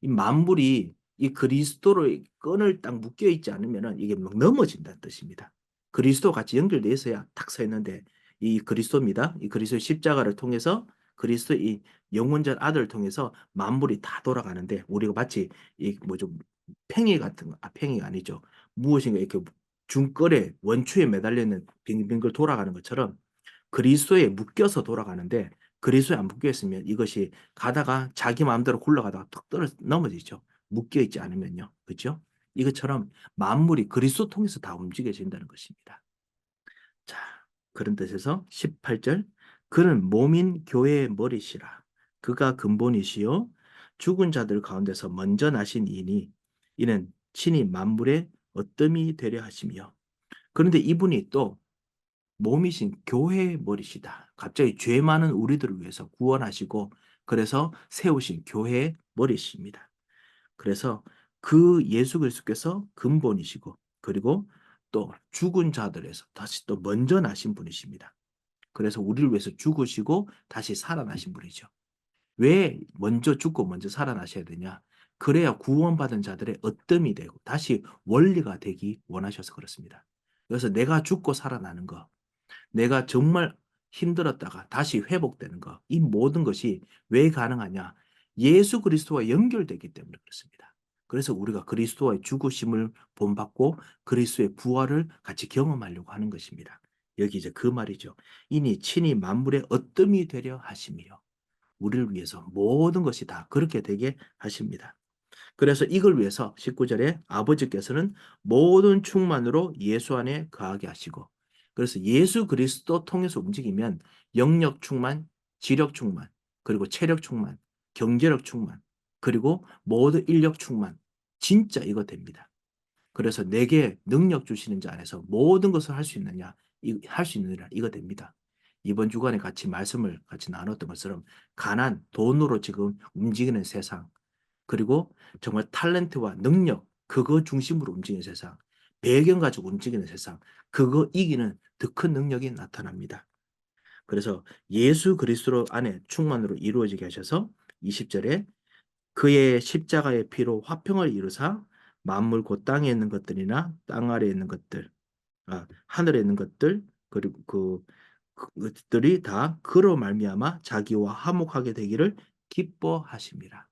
이 만물이 이 그리스도의 끈을 딱 묶여 있지 않으면 이게 막 넘어진다는 뜻입니다. 그리스도 같이 연결돼 있어야 탁 서 있는데 이 그리스도입니다. 이 그리스도의 십자가를 통해서 그리스도의 이 영원전 아들을 통해서 만물이 다 돌아가는데 우리가 마치 이 뭐죠 팽이 같은 거, 팽이가 아니죠. 무엇인가 이렇게 중걸에 원추에 매달려 있는 빙빙글 돌아가는 것처럼 그리스도에 묶여서 돌아가는데 그리스도에 안 묶여 있으면 이것이 가다가 자기 마음대로 굴러가다가 툭 떨어져 넘어지죠. 묶여 있지 않으면요. 그렇죠? 이것처럼 만물이 그리스도 통해서 다 움직여진다는 것입니다. 자, 그런 뜻에서 18절 그는 몸인 교회의 머리시라. 그가 근본이시요 죽은 자들 가운데서 먼저 나신 이니 이는 친히 만물의 어뜸이 되려 하시며 그런데 이분이 또 몸이신 교회의 머리시다. 갑자기 죄 많은 우리들을 위해서 구원하시고 그래서 세우신 교회의 머리십니다. 그래서 그 예수 그리스도께서 근본이시고 그리고 또 죽은 자들에서 다시 또 먼저 나신 분이십니다. 그래서 우리를 위해서 죽으시고 다시 살아나신 분이죠. 왜 먼저 죽고 먼저 살아나셔야 되냐? 그래야 구원받은 자들의 어뜸이 되고 다시 원리가 되기 원하셔서 그렇습니다. 그래서 내가 죽고 살아나는 거, 내가 정말 힘들었다가 다시 회복되는 거, 이 모든 것이 왜 가능하냐? 예수 그리스도와 연결되기 때문에 그렇습니다. 그래서 우리가 그리스도와의 죽으심을 본받고 그리스도의 부활을 같이 경험하려고 하는 것입니다. 여기 이제 그 말이죠. 이니 친히 만물의 어뜸이 되려 하심이요. 우리를 위해서 모든 것이 다 그렇게 되게 하십니다. 그래서 이걸 위해서 19절에 아버지께서는 모든 충만으로 예수 안에 거하게 하시고 그래서 예수 그리스도 통해서 움직이면 영력 충만, 지력 충만, 그리고 체력 충만, 경제력 충만, 그리고 모든 인력 충만. 진짜 이거 됩니다. 그래서 내게 능력 주시는 자 안에서 모든 것을 할 수 있느냐, 할 수 있느냐, 이거 됩니다. 이번 주간에 같이 말씀을 같이 나눴던 것처럼 가난, 돈으로 지금 움직이는 세상, 그리고 정말 탤런트와 능력, 그거 중심으로 움직이는 세상, 배경 가지고 움직이는 세상, 그거 이기는 더 큰 능력이 나타납니다. 그래서 예수 그리스도 안에 충만으로 이루어지게 하셔서 20절에 그의 십자가의 피로 화평을 이루사 만물 곧 땅에 있는 것들이나 땅 아래에 있는 것들, 하늘에 있는 것들, 그리고 그것들이 다 그로 말미암아 자기와 화목하게 되기를 기뻐하심이라.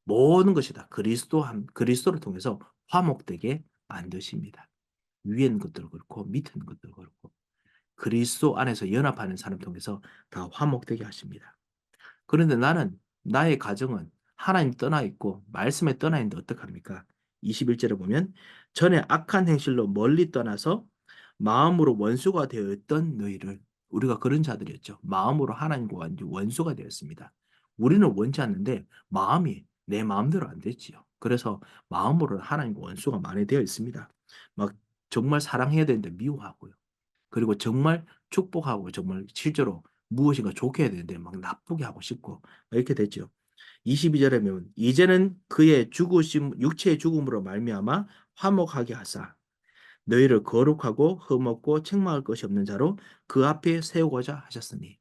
모든 것이 다 그리스도를 통해서 화목되게 만드십니다. 위에 있는 것도 그렇고 밑에 있는 것도 그렇고 그리스도 안에서 연합하는 사람 통해서 다 화목되게 하십니다. 그런데 나는 나의 가정은 하나님 떠나 있고 말씀에 떠나 있는데 어떡합니까? 21절에 보면 전에 악한 행실로 멀리 떠나서 마음으로 원수가 되어 있던 너희를 우리가 그런 자들이었죠. 마음으로 하나님과 완전 원수가 되었습니다. 우리는 원치 않는데 마음이 내 마음대로 안 됐지요. 그래서 마음으로 하나님과 원수가 많이 되어 있습니다. 막 정말 사랑해야 되는데 미워하고요. 그리고 정말 축복하고 정말 실제로 무엇인가 좋게 해야 되는데 막 나쁘게 하고 싶고 이렇게 됐죠. 22절에 보면 이제는 그의 죽으심 육체의 죽음으로 말미암아 화목하게 하사 너희를 거룩하고 흠없고 책망할 것이 없는 자로 그 앞에 세우고자 하셨으니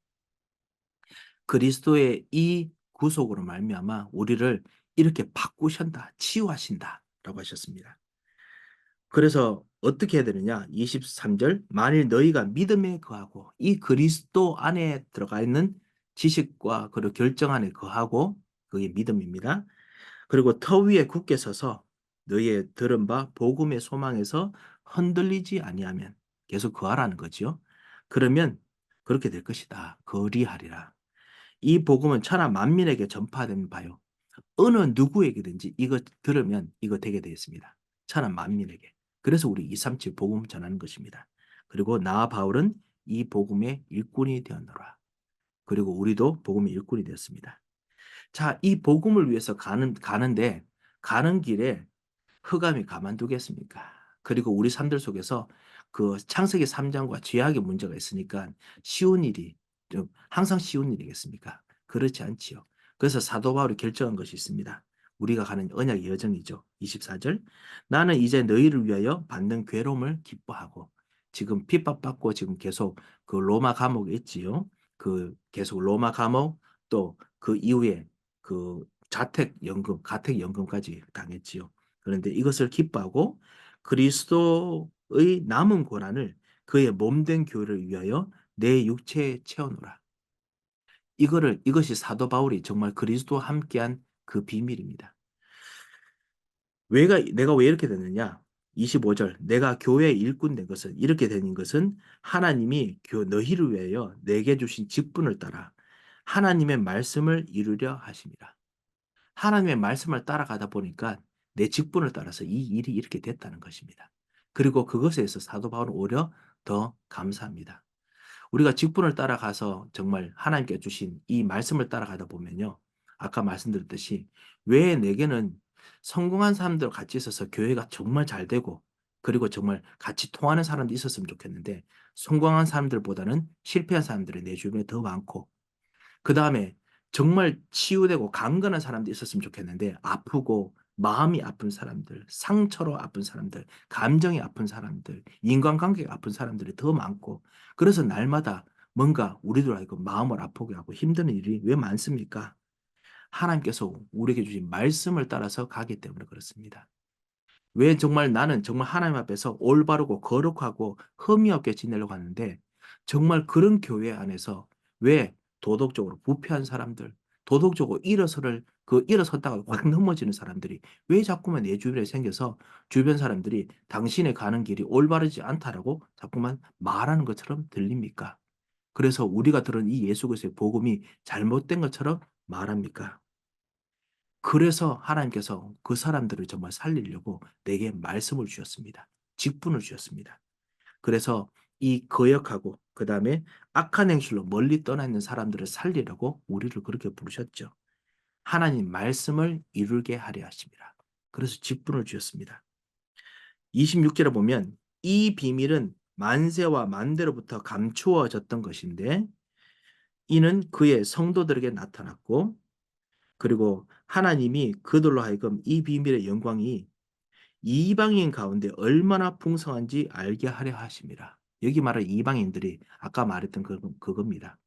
그리스도의 이 구속으로 말미암아 우리를 이렇게 바꾸신다, 치유하신다라고 하셨습니다. 그래서 어떻게 해야 되느냐? 23절 만일 너희가 믿음에 거하고 이 그리스도 안에 들어가 있는 지식과 그리고 결정 안에 거하고 그게 믿음입니다. 그리고 터 위에 굳게 서서 너희의 들은 바 복음의 소망에서 흔들리지 아니하면 계속 거하라는 거죠. 그러면 그렇게 될 것이다. 거리하리라. 이 복음은 천하 만민에게 전파된 바요. 어느 누구에게든지 이거 들으면 이거 되게 되어 있습니다. 천하 만민에게. 그래서 우리 237 복음 전하는 것입니다. 그리고 나 바울은 이 복음의 일꾼이 되었노라. 그리고 우리도 복음의 일꾼이 되었습니다. 자, 이 복음을 위해서 가는데 가는 길에 흑암이 가만두겠습니까? 그리고 우리 삶들 속에서 그 창세기 3장과 죄악의 문제가 있으니까 쉬운 일이 항상 쉬운 일이겠습니까? 그렇지 않지요. 그래서 사도 바울이 결정한 것이 있습니다. 우리가 가는 언약의 여정이죠. 24절. 나는 이제 너희를 위하여 받는 괴로움을 기뻐하고 지금 핍박받고 지금 계속 그 로마 감옥에 있지요. 그 계속 로마 감옥 또 그 이후에 그 가택연금까지 당했지요. 그런데 이것을 기뻐하고 그리스도의 남은 고난을 그의 몸된 교회를 위하여 내 육체에 채워놓으라. 이것이 사도 바울이 정말 그리스도와 함께한 그 비밀입니다. 내가 왜 이렇게 됐느냐? 25절. 내가 교회의 일꾼 된 것은 이렇게 된 것은 하나님이 너희를 위하여 내게 주신 직분을 따라 하나님의 말씀을 이루려 하심이라. 하나님의 말씀을 따라가다 보니까 내 직분을 따라서 이 일이 이렇게 됐다는 것입니다. 그리고 그것에 대해서 사도 바울은 오히려 더 감사합니다. 우리가 직분을 따라가서 정말 하나님께 주신 이 말씀을 따라가다 보면요. 아까 말씀드렸듯이 왜 내게는 성공한 사람들 같이 있어서 교회가 정말 잘 되고 그리고 정말 같이 통하는 사람도 있었으면 좋겠는데 성공한 사람들보다는 실패한 사람들이 내 주변에 더 많고 그 다음에 정말 치유되고 강건한 사람도 있었으면 좋겠는데 아프고 마음이 아픈 사람들, 상처로 아픈 사람들, 감정이 아픈 사람들, 인간관계가 아픈 사람들이 더 많고 그래서 날마다 뭔가 우리들 알고 마음을 아프게 하고 힘드는 일이 왜 많습니까? 하나님께서 우리에게 주신 말씀을 따라서 가기 때문에 그렇습니다. 왜 정말 나는 정말 하나님 앞에서 올바르고 거룩하고 흠이 없게 지내려고 하는데 정말 그런 교회 안에서 왜 도덕적으로 부패한 사람들, 도덕적으로 일어섰다가 확 넘어지는 사람들이 왜 자꾸만 내 주변에 생겨서 주변 사람들이 당신의 가는 길이 올바르지 않다라고 자꾸만 말하는 것처럼 들립니까? 그래서 우리가 들은 이 예수 그리스도의 복음이 잘못된 것처럼 말합니까? 그래서 하나님께서 그 사람들을 정말 살리려고 내게 말씀을 주셨습니다. 직분을 주셨습니다. 그래서 이 거역하고 그 다음에 악한 행실로 멀리 떠나 있는 사람들을 살리려고 우리를 그렇게 부르셨죠. 하나님 말씀을 이루게 하려 하십니다. 그래서 직분을 주셨습니다. 26절에 보면 이 비밀은 만세와 만대로부터 감추어졌던 것인데 이는 그의 성도들에게 나타났고 그리고 하나님이 그들로 하여금 이 비밀의 영광이 이방인 가운데 얼마나 풍성한지 알게 하려 하심이라. 여기 말하는 이방인들이 아까 말했던 그겁니다.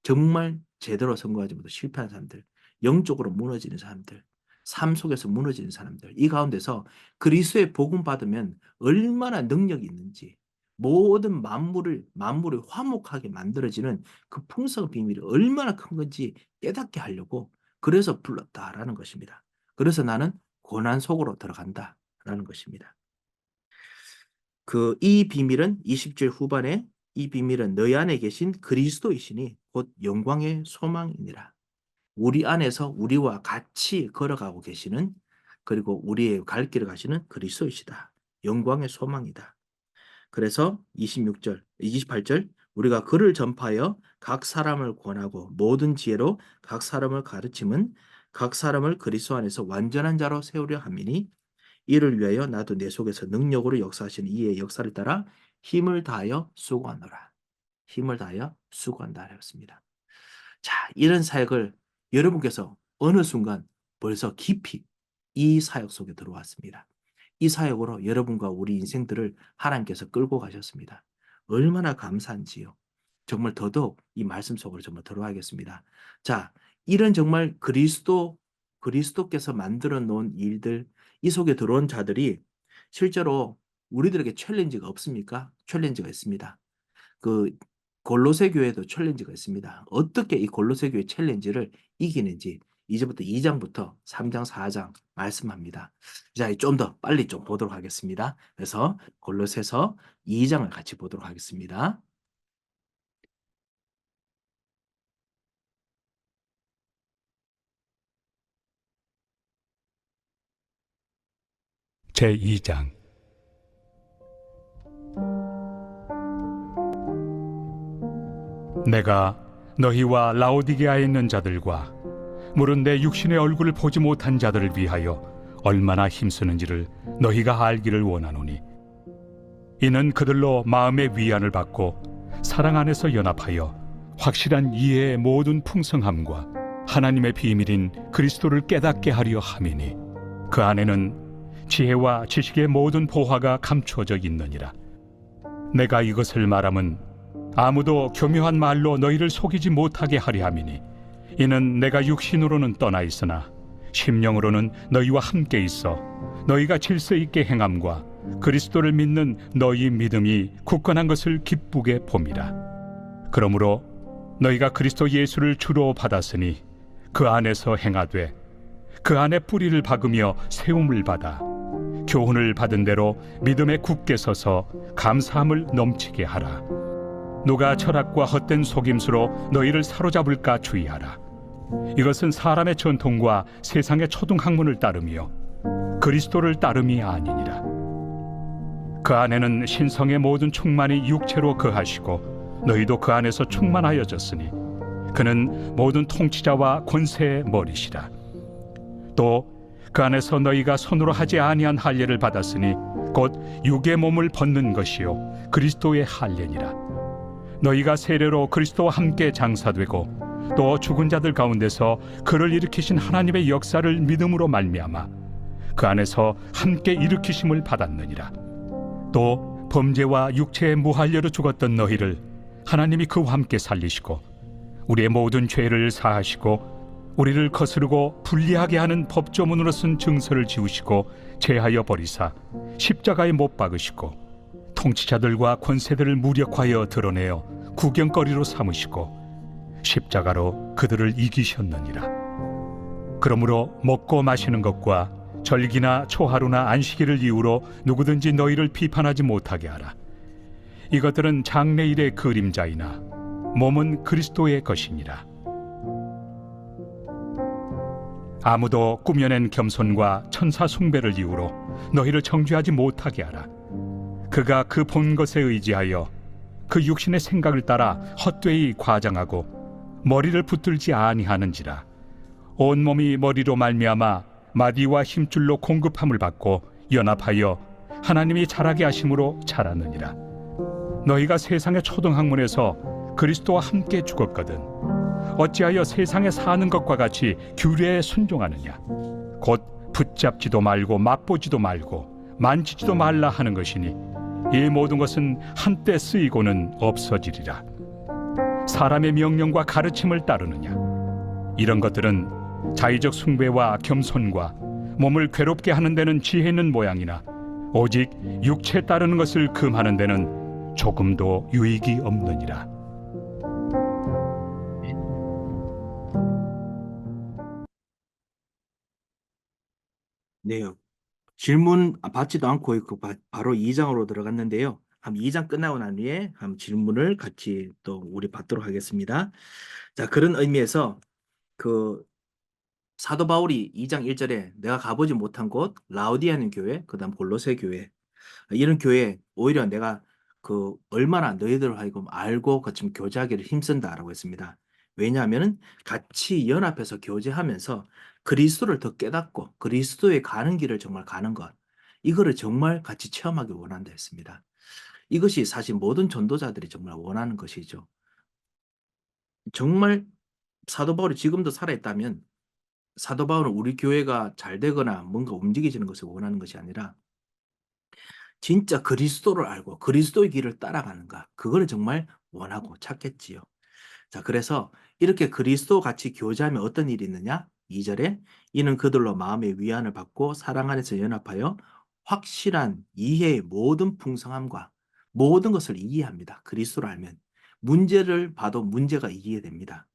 정말 제대로 성공하지 못해 실패한 사람들, 영적으로 무너지는 사람들, 삶 속에서 무너지는 사람들, 이 가운데서 그리스도의 복음 받으면 얼마나 능력이 있는지, 모든 만물을 화목하게 만들어지는 그 풍성한 비밀이 얼마나 큰 건지 깨닫게 하려고 그래서 불렀다라는 것입니다. 그래서 나는 고난 속으로 들어간다라는 것입니다. 이 비밀은 20절 후반에 이 비밀은 너희 안에 계신 그리스도이시니 곧 영광의 소망이니라. 우리 안에서 우리와 같이 걸어가고 계시는 그리고 우리의 갈 길을 가시는 그리스도이시다. 영광의 소망이다. 그래서 26절, 28절 우리가 그를 전파하여 각 사람을 권하고 모든 지혜로 각 사람을 가르침은 각 사람을 그리스도 안에서 완전한 자로 세우려 함이니 이를 위하여 나도 내 속에서 능력으로 역사하시는 이의 역사를 따라 힘을 다하여 수고하노라. 힘을 다하여 수고한다 하였습니다. 자, 이런 사역을 여러분께서 어느 순간 벌써 깊이 이 사역 속에 들어왔습니다. 이 사역으로 여러분과 우리 인생들을 하나님께서 끌고 가셨습니다. 얼마나 감사한지요. 정말 더더욱 이 말씀 속으로 정말 들어가겠습니다. 자, 이런 정말 그리스도께서 만들어 놓은 일들, 이 속에 들어온 자들이 실제로 우리들에게 챌린지가 없습니까? 챌린지가 있습니다. 그 골로새 교회도 챌린지가 있습니다. 어떻게 이 골로새 교회 챌린지를 이기는지 이제부터 2장부터 3장, 4장 말씀합니다. 자, 좀 더 빨리 좀 보도록 하겠습니다. 그래서 골로새서 2장을 같이 보도록 하겠습니다.
제2장. 내가 너희와 라오디게아에 있는 자들과 물은 내 육신의 얼굴을 보지 못한 자들을 위하여 얼마나 힘쓰는지를 너희가 알기를 원하노니, 이는 그들로 마음의 위안을 받고 사랑 안에서 연합하여 확실한 이해의 모든 풍성함과 하나님의 비밀인 그리스도를 깨닫게 하려 함이니, 그 안에는 지혜와 지식의 모든 보화가 감추어져 있느니라. 내가 이것을 말함은 아무도 교묘한 말로 너희를 속이지 못하게 하려 함이니, 이는 내가 육신으로는 떠나 있으나 심령으로는 너희와 함께 있어 너희가 질서 있게 행함과 그리스도를 믿는 너희 믿음이 굳건한 것을 기쁘게 봄이라. 그러므로 너희가 그리스도 예수를 주로 받았으니 그 안에서 행하되 그 안에 뿌리를 박으며 세움을 받아 교훈을 받은 대로 믿음에 굳게 서서 감사함을 넘치게 하라. 누가 철학과 헛된 속임수로 너희를 사로잡을까 주의하라. 이것은 사람의 전통과 세상의 초등학문을 따르며 그리스도를 따름이 아니니라. 그 안에는 신성의 모든 충만이 육체로 거하시고 너희도 그 안에서 충만하여졌으니 그는 모든 통치자와 권세의 머리시라. 또 그 안에서 너희가 손으로 하지 아니한 할례를 받았으니 곧 육의 몸을 벗는 것이요 그리스도의 할례니라. 너희가 세례로 그리스도와 함께 장사되고 또 죽은 자들 가운데서 그를 일으키신 하나님의 역사를 믿음으로 말미암아 그 안에서 함께 일으키심을 받았느니라. 또 범죄와 육체의 무할례로 죽었던 너희를 하나님이 그와 함께 살리시고 우리의 모든 죄를 사하시고 우리를 거스르고 불리하게 하는 법조문으로 쓴 증서를 지우시고 제하여 버리사 십자가에 못 박으시고 통치자들과 권세들을 무력하여 드러내어 구경거리로 삼으시고 십자가로 그들을 이기셨느니라. 그러므로 먹고 마시는 것과 절기나 초하루나 안식일을 이유로 누구든지 너희를 비판하지 못하게 하라. 이것들은 장래일의 그림자이나 몸은 그리스도의 것이니라. 아무도 꾸며낸 겸손과 천사 숭배를 이유로 너희를 정죄하지 못하게 하라. 그가 그 본 것에 의지하여 그 육신의 생각을 따라 헛되이 과장하고 머리를 붙들지 아니하는지라. 온몸이 머리로 말미암아 마디와 힘줄로 공급함을 받고 연합하여 하나님이 자라게 하심으로 자라느니라. 너희가 세상의 초등학문에서 그리스도와 함께 죽었거든 어찌하여 세상에 사는 것과 같이 규례에 순종하느냐. 곧 붙잡지도 말고 맛보지도 말고 만지지도 말라 하는 것이니 이 모든 것은 한때 쓰이고는 없어지리라. 사람의 명령과 가르침을 따르느냐. 이런 것들은 자의적 숭배와 겸손과 몸을 괴롭게 하는 데는 지혜 있는 모양이나 오직 육체 따르는 것을 금하는 데는 조금도 유익이 없느니라.
네, 질문 받지도 않고 바로 2장으로 들어갔는데요. 한 2장 끝나고 난 뒤에 한 질문을 같이 또 우리 받도록 하겠습니다. 자, 그런 의미에서 그 사도 바울이 2장 1절에 내가 가보지 못한 곳 라오디아는 교회, 그다음 골로새 교회, 이런 교회 오히려 내가 그 얼마나 너희들 하여금 알고 지금 교제하기를 힘쓴다라고 했습니다. 왜냐하면 같이 연합해서 교제하면서 그리스도를 더 깨닫고 그리스도에 가는 길을 정말 가는 것, 이거를 정말 같이 체험하기 원한다 했습니다. 이것이 사실 모든 전도자들이 정말 원하는 것이죠. 정말 사도 바울이 지금도 살아있다면 사도 바울은 우리 교회가 잘 되거나 뭔가 움직이지는 것을 원하는 것이 아니라 진짜 그리스도를 알고 그리스도의 길을 따라가는가, 그걸 정말 원하고 찾겠지요. 자, 그래서 이렇게 그리스도 같이 교제하면 어떤 일이 있느냐? 2절에 이는 그들로 마음의 위안을 받고 사랑 안에서 연합하여 확실한 이해의 모든 풍성함과 모든 것을 이해합니다. 그리스도를 알면 문제를 봐도 문제가 이해됩니다.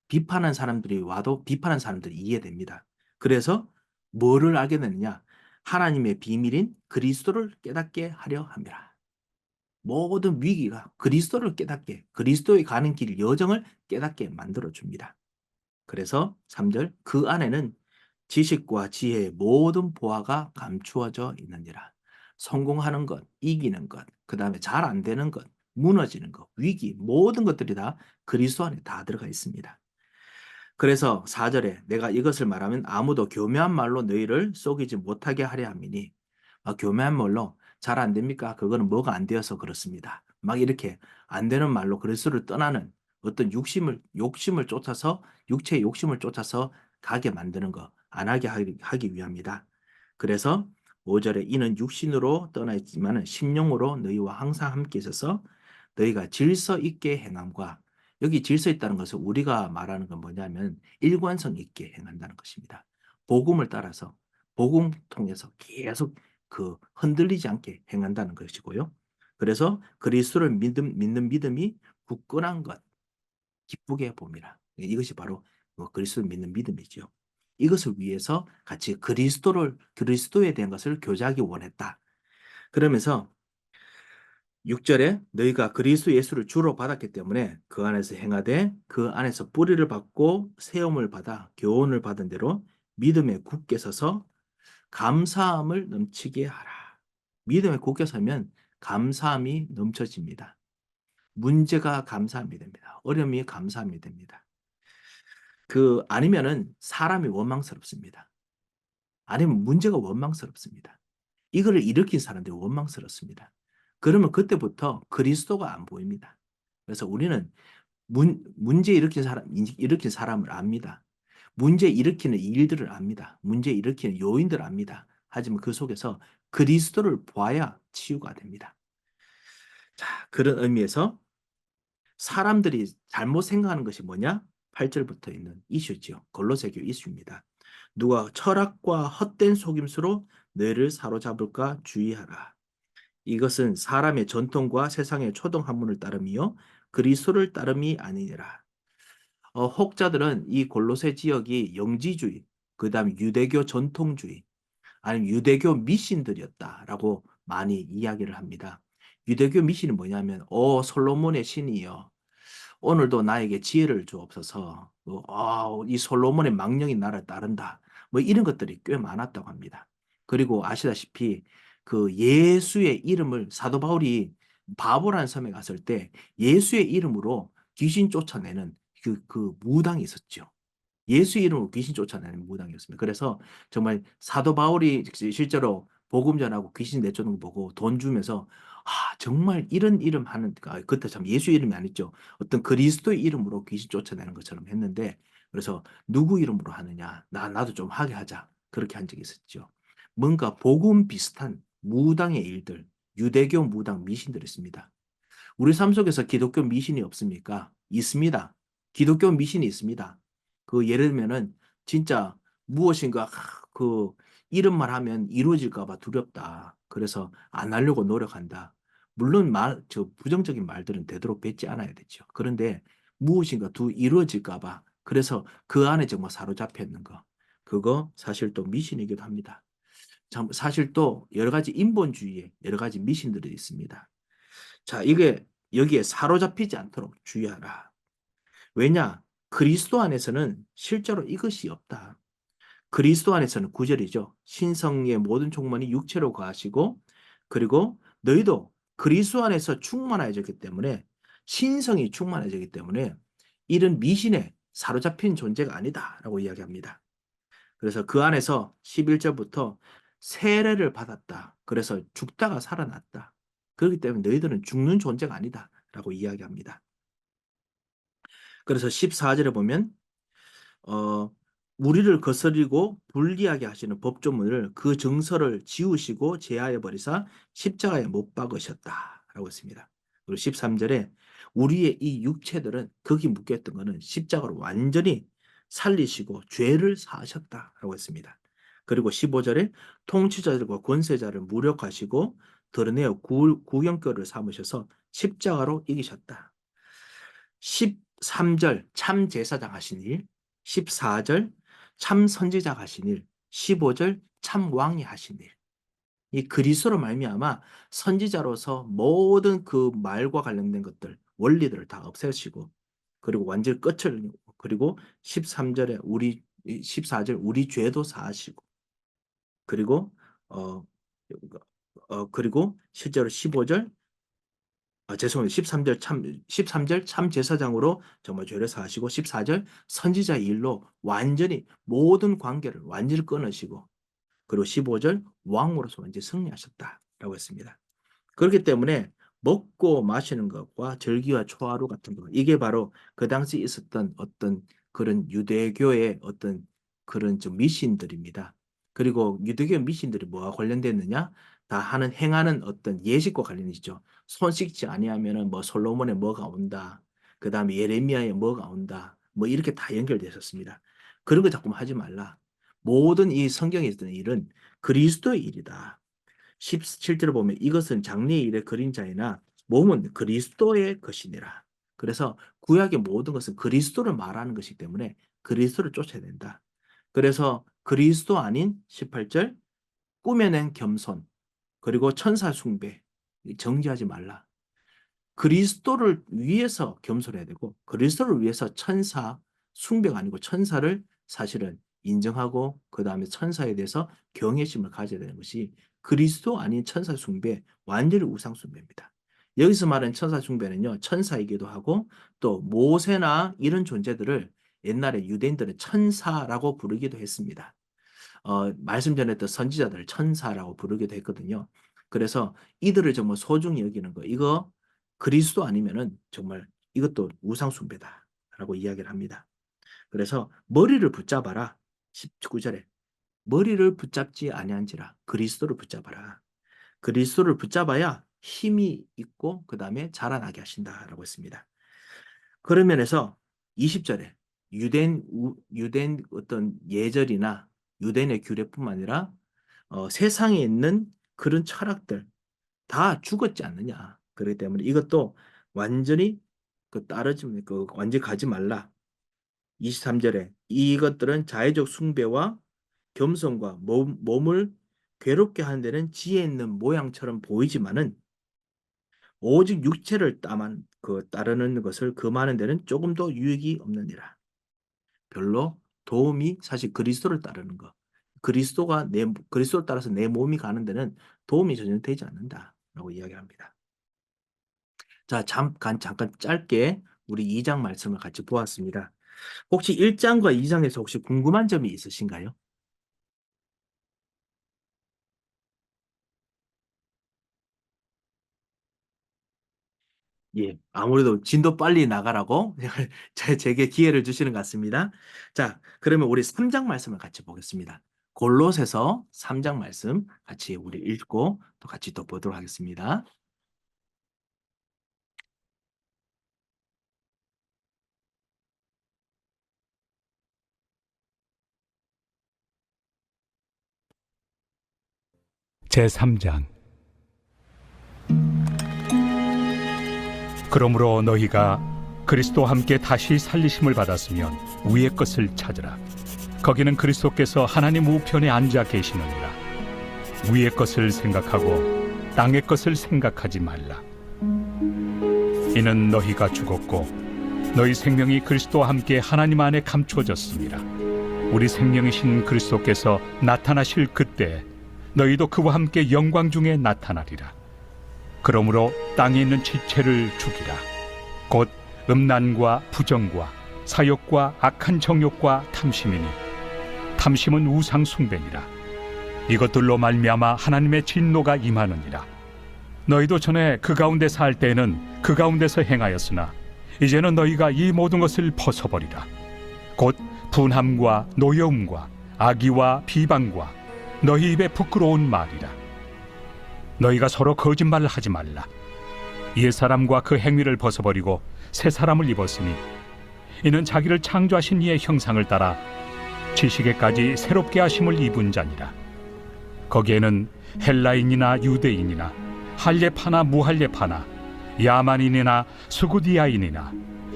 비판한 사람들이 와도 비판한 사람들이 이해됩니다. 그래서 뭐를 알게 되느냐? 하나님의 비밀인 그리스도를 깨닫게 하려 함이라. 모든 위기가 그리스도를 깨닫게, 그리스도의 가는 길 여정을 깨닫게 만들어줍니다. 그래서 3절 그 안에는 지식과 지혜의 모든 보화가 감추어져 있느니라. 성공하는 것, 이기는 것, 그 다음에 잘 안 되는 것, 무너지는 것, 위기, 모든 것들이 다 그리스도 안에 다 들어가 있습니다. 그래서 4절에 내가 이것을 말하면 아무도 교묘한 말로 너희를 속이지 못하게 하려 함이니 교묘한 말로 잘 안 됩니까? 그거는 뭐가 안 되어서 그렇습니다. 막 이렇게 안 되는 말로 그리스도를 떠나는 어떤 욕심을 쫓아서 육체의 욕심을 쫓아서 가게 만드는 거 안 하게 하기 위함이다. 그래서 5절에 이는 육신으로 떠나 있지만 심령으로 너희와 항상 함께 있어서 너희가 질서 있게 행함과 여기 질서 있다는 것은 우리가 말하는 건 뭐냐면 일관성 있게 행한다는 것입니다. 복음을 따라서 복음 통해서 계속 그 흔들리지 않게 행한다는 것이고요. 그래서 그리스도를 믿는 믿음이 굳건한 것, 기쁘게 봅니다. 이것이 바로 그리스도를 믿는 믿음이죠. 이것을 위해서 같이 그리스도에 대한 것을 교제하기 원했다. 그러면서 6절에 너희가 그리스도 예수를 주로 받았기 때문에 그 안에서 행하되 그 안에서 뿌리를 받고 세움을 받아 교훈을 받은 대로 믿음에 굳게 서서 감사함을 넘치게 하라. 믿음에 굳게 서면 감사함이 넘쳐집니다. 문제가 감사함이 됩니다. 어려움이 감사함이 됩니다. 아니면은 사람이 원망스럽습니다. 아니면 문제가 원망스럽습니다. 이거를 일으킨 사람들이 원망스럽습니다. 그러면 그때부터 그리스도가 안 보입니다. 그래서 우리는 문제 일으킨 사람을 압니다. 문제 일으키는 일들을 압니다. 문제 일으키는 요인들을 압니다. 하지만 그 속에서 그리스도를 봐야 치유가 됩니다. 자, 그런 의미에서 사람들이 잘못 생각하는 것이 뭐냐? 8절부터 있는 이슈죠. 골로새교 이슈입니다. 누가 철학과 헛된 속임수로 뇌를 사로잡을까 주의하라. 이것은 사람의 전통과 세상의 초등 학문을 따름이요 그리스도를 따름이 아니니라. 혹자들은 이 골로새 지역이 영지주의, 그다음 유대교 전통주의, 아니면 유대교 미신들이었다라고 많이 이야기를 합니다. 유대교 미신이 뭐냐면, 솔로몬의 신이여, 오늘도 나에게 지혜를 주옵소서. 이 솔로몬의 망령이 나를 따른다. 뭐 이런 것들이 꽤 많았다고 합니다. 그리고 아시다시피 그 예수의 이름을 사도 바울이 바보라는 섬에 갔을 때 예수의 이름으로 귀신 쫓아내는 그 무당이 있었죠. 예수 이름으로 귀신 쫓아내는 무당이었습니다. 그래서 정말 사도 바울이 실제로 복음 전하고 귀신 내쫓는 거 보고 돈 주면서 정말 이런 이름 하는 그때 참 예수 이름이 아니죠. 어떤 그리스도의 이름으로 귀신 쫓아내는 것처럼 했는데 그래서 누구 이름으로 하느냐? 나도 좀 하게 하자. 그렇게 한 적이 있었죠. 뭔가 복음 비슷한 무당의 일들, 유대교 무당 미신들이 있습니다. 우리 삶 속에서 기독교 미신이 없습니까? 있습니다. 기독교 미신이 있습니다. 예를 들면은 진짜 무엇인가 이름만 하면 이루어질까 봐 두렵다. 그래서 안 하려고 노력한다. 물론 부정적인 말들은 되도록 뱉지 않아야 되죠. 그런데 무엇인가 이루어질까 봐 그래서 그 안에 정말 사로잡혀 있는 거. 그거 사실 또 미신이기도 합니다. 사실 또 여러 가지 인본주의에 여러 가지 미신들이 있습니다. 자, 이게 여기에 사로잡히지 않도록 주의하라. 왜냐? 그리스도 안에서는 실제로 이것이 없다. 그리스도 안에서는 9절이죠. 신성의 모든 충만이 육체로 거하시고 그리고 너희도 그리스도 안에서 충만해졌기 때문에 신성이 충만해졌기 때문에 이런 미신에 사로잡힌 존재가 아니다라고 이야기합니다. 그래서 그 안에서 11절부터 세례를 받았다. 그래서 죽다가 살아났다. 그렇기 때문에 너희들은 죽는 존재가 아니다라고 이야기합니다. 그래서 14절에 보면 어, 우리를 거스리고 불리하게 하시는 법조문을 그 정서를 지우시고 제하여 버리사 십자가에 못 박으셨다라고 했습니다. 그리고 13절에 우리의 이 육체들은 거기 묶였던 것은 십자가로 완전히 살리시고 죄를 사하셨다라고 했습니다. 그리고 15절에 통치자들과 권세자를 무력하시고 드러내어 구경거리를 삼으셔서 십자가로 이기셨다. 13절 참 제사장 하신 일, 14절 참 선지자 하신 일, 15절 참 왕이 하신 일. 이 그리스도로 말미암아 선지자로서 모든 그 말과 관련된 것들, 원리들을 다 없애시고 그리고 완전히 끝을 그리고 13절에 14절 우리 죄도 사하시고 그리고 그리고 실제로 15절 죄송합니다. 13절 참 제사장으로 정말 죄를 사하시고 14절 선지자의 일로 완전히 모든 관계를 완전히 끊으시고 그리고 15절 왕으로서 완전히 승리하셨다라고 했습니다. 그렇기 때문에 먹고 마시는 것과 절기와 초하루 같은 것 이게 바로 그 당시 있었던 어떤 그런 유대교의 어떤 그런 좀 미신들입니다. 그리고 유대교 미신들이 뭐와 관련됐느냐? 다 행하는 어떤 예식과 관련이죠. 손 씻지 아니하면은 뭐 솔로몬의 뭐가 온다. 그 다음에 예레미야의 뭐가 온다. 뭐 이렇게 다 연결되었습니다. 그런 거 자꾸 하지 말라. 모든 이 성경에 있던 일은 그리스도의 일이다. 17절을 보면 이것은 장래의 일의 그림자이나 몸은 그리스도의 것이니라. 그래서 구약의 모든 것은 그리스도를 말하는 것이기 때문에 그리스도를 쫓아야 된다. 그래서 그리스도 아닌 18절 꾸며낸 겸손 그리고 천사 숭배 정지하지 말라. 그리스도를 위해서 겸손해야 되고 그리스도를 위해서 천사 숭배가 아니고 천사를 사실은 인정하고 그 다음에 천사에 대해서 경외심을 가져야 되는 것이 그리스도 아닌 천사 숭배 완전히 우상 숭배입니다. 여기서 말하는 천사 숭배는요 천사이기도 하고 또 모세나 이런 존재들을 옛날에 유대인들은 천사라고 부르기도 했습니다. 말씀 전했던 선지자들을 천사라고 부르기도 했거든요. 그래서 이들을 정말 소중히 여기는 거 이거 그리스도 아니면은 정말 이것도 우상 숭배다라고 이야기를 합니다. 그래서 머리를 붙잡아라. 19절에 머리를 붙잡지 아니한지라 그리스도를 붙잡아라. 그리스도를 붙잡아야 힘이 있고 그 다음에 자라나게 하신다라고 했습니다. 그런 면에서 20절에 유대인 어떤 예절이나 유대인의 규례뿐만 아니라 세상에 있는 그런 철학들 다 죽었지 않느냐. 그렇기 때문에 이것도 완전히 완전히 가지 말라. 23절에 이것들은 자의적 숭배와 겸손과 몸을 괴롭게 하는 데는 지혜 있는 모양처럼 보이지만은 오직 육체를 따르는 것을 금하는 데는 조금도 유익이 없느니라. 별로 도움이 사실 그리스도를 따르는 것. 그리스도를 따라서 내 몸이 가는 데는 도움이 전혀 되지 않는다라고 이야기합니다. 자, 잠깐 짧게 우리 2장 말씀을 같이 보았습니다. 혹시 1장과 2장에서 혹시 궁금한 점이 있으신가요? 예, 아무래도 진도 빨리 나가라고 제게 기회를 주시는 것 같습니다. 자, 그러면 우리 3장 말씀을 같이 보겠습니다. 골로새서 3장 말씀 같이 우리 읽고 또 같이 또 보도록 하겠습니다.
제3장 그러므로 너희가 그리스도와 함께 다시 살리심을 받았으면 위의 것을 찾으라. 거기는 그리스도께서 하나님 우편에 앉아 계시느니라. 위의 것을 생각하고 땅의 것을 생각하지 말라. 이는 너희가 죽었고 너희 생명이 그리스도와 함께 하나님 안에 감춰졌습니다. 우리 생명이신 그리스도께서 나타나실 그때 너희도 그와 함께 영광 중에 나타나리라. 그러므로 땅에 있는 지체를 죽이라. 곧 음란과 부정과 사욕과 악한 정욕과 탐심이니 탐심은 우상 숭배니라. 이것들로 말미암아 하나님의 진노가 임하느니라. 너희도 전에 그 가운데 살 때에는 그 가운데서 행하였으나 이제는 너희가 이 모든 것을 벗어버리라. 곧 분함과 노여움과 악의와 비방과 너희 입에 부끄러운 말이라. 너희가 서로 거짓말을 하지 말라. 옛사람과 그 행위를 벗어버리고 새 사람을 입었으니 이는 자기를 창조하신 이의 형상을 따라 지식에까지 새롭게 하심을 입은 자니라. 거기에는 헬라인이나 유대인이나 할례파나 무할례파나 야만인이나 수구디아인이나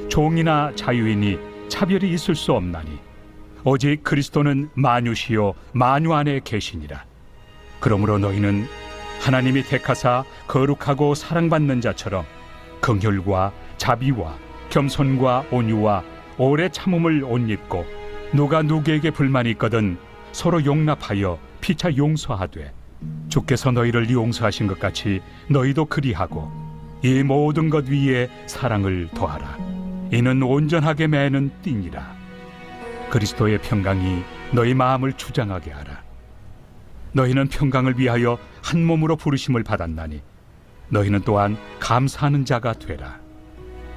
종이나 자유인이 차별이 있을 수 없나니 오직 그리스도는 만유시요 만유 안에 계시니라. 그러므로 너희는 하나님이 택하사 거룩하고 사랑받는 자처럼 긍휼과 자비와 겸손과 온유와 오래 참음을 옷 입고 누가 누구에게 불만이 있거든 서로 용납하여 피차 용서하되 주께서 너희를 용서하신 것 같이 너희도 그리하고 이 모든 것 위에 사랑을 더하라. 이는 온전하게 매는 띠니라. 그리스도의 평강이 너희 마음을 주장하게 하라. 너희는 평강을 위하여 한 몸으로 부르심을 받았나니 너희는 또한 감사하는 자가 되라.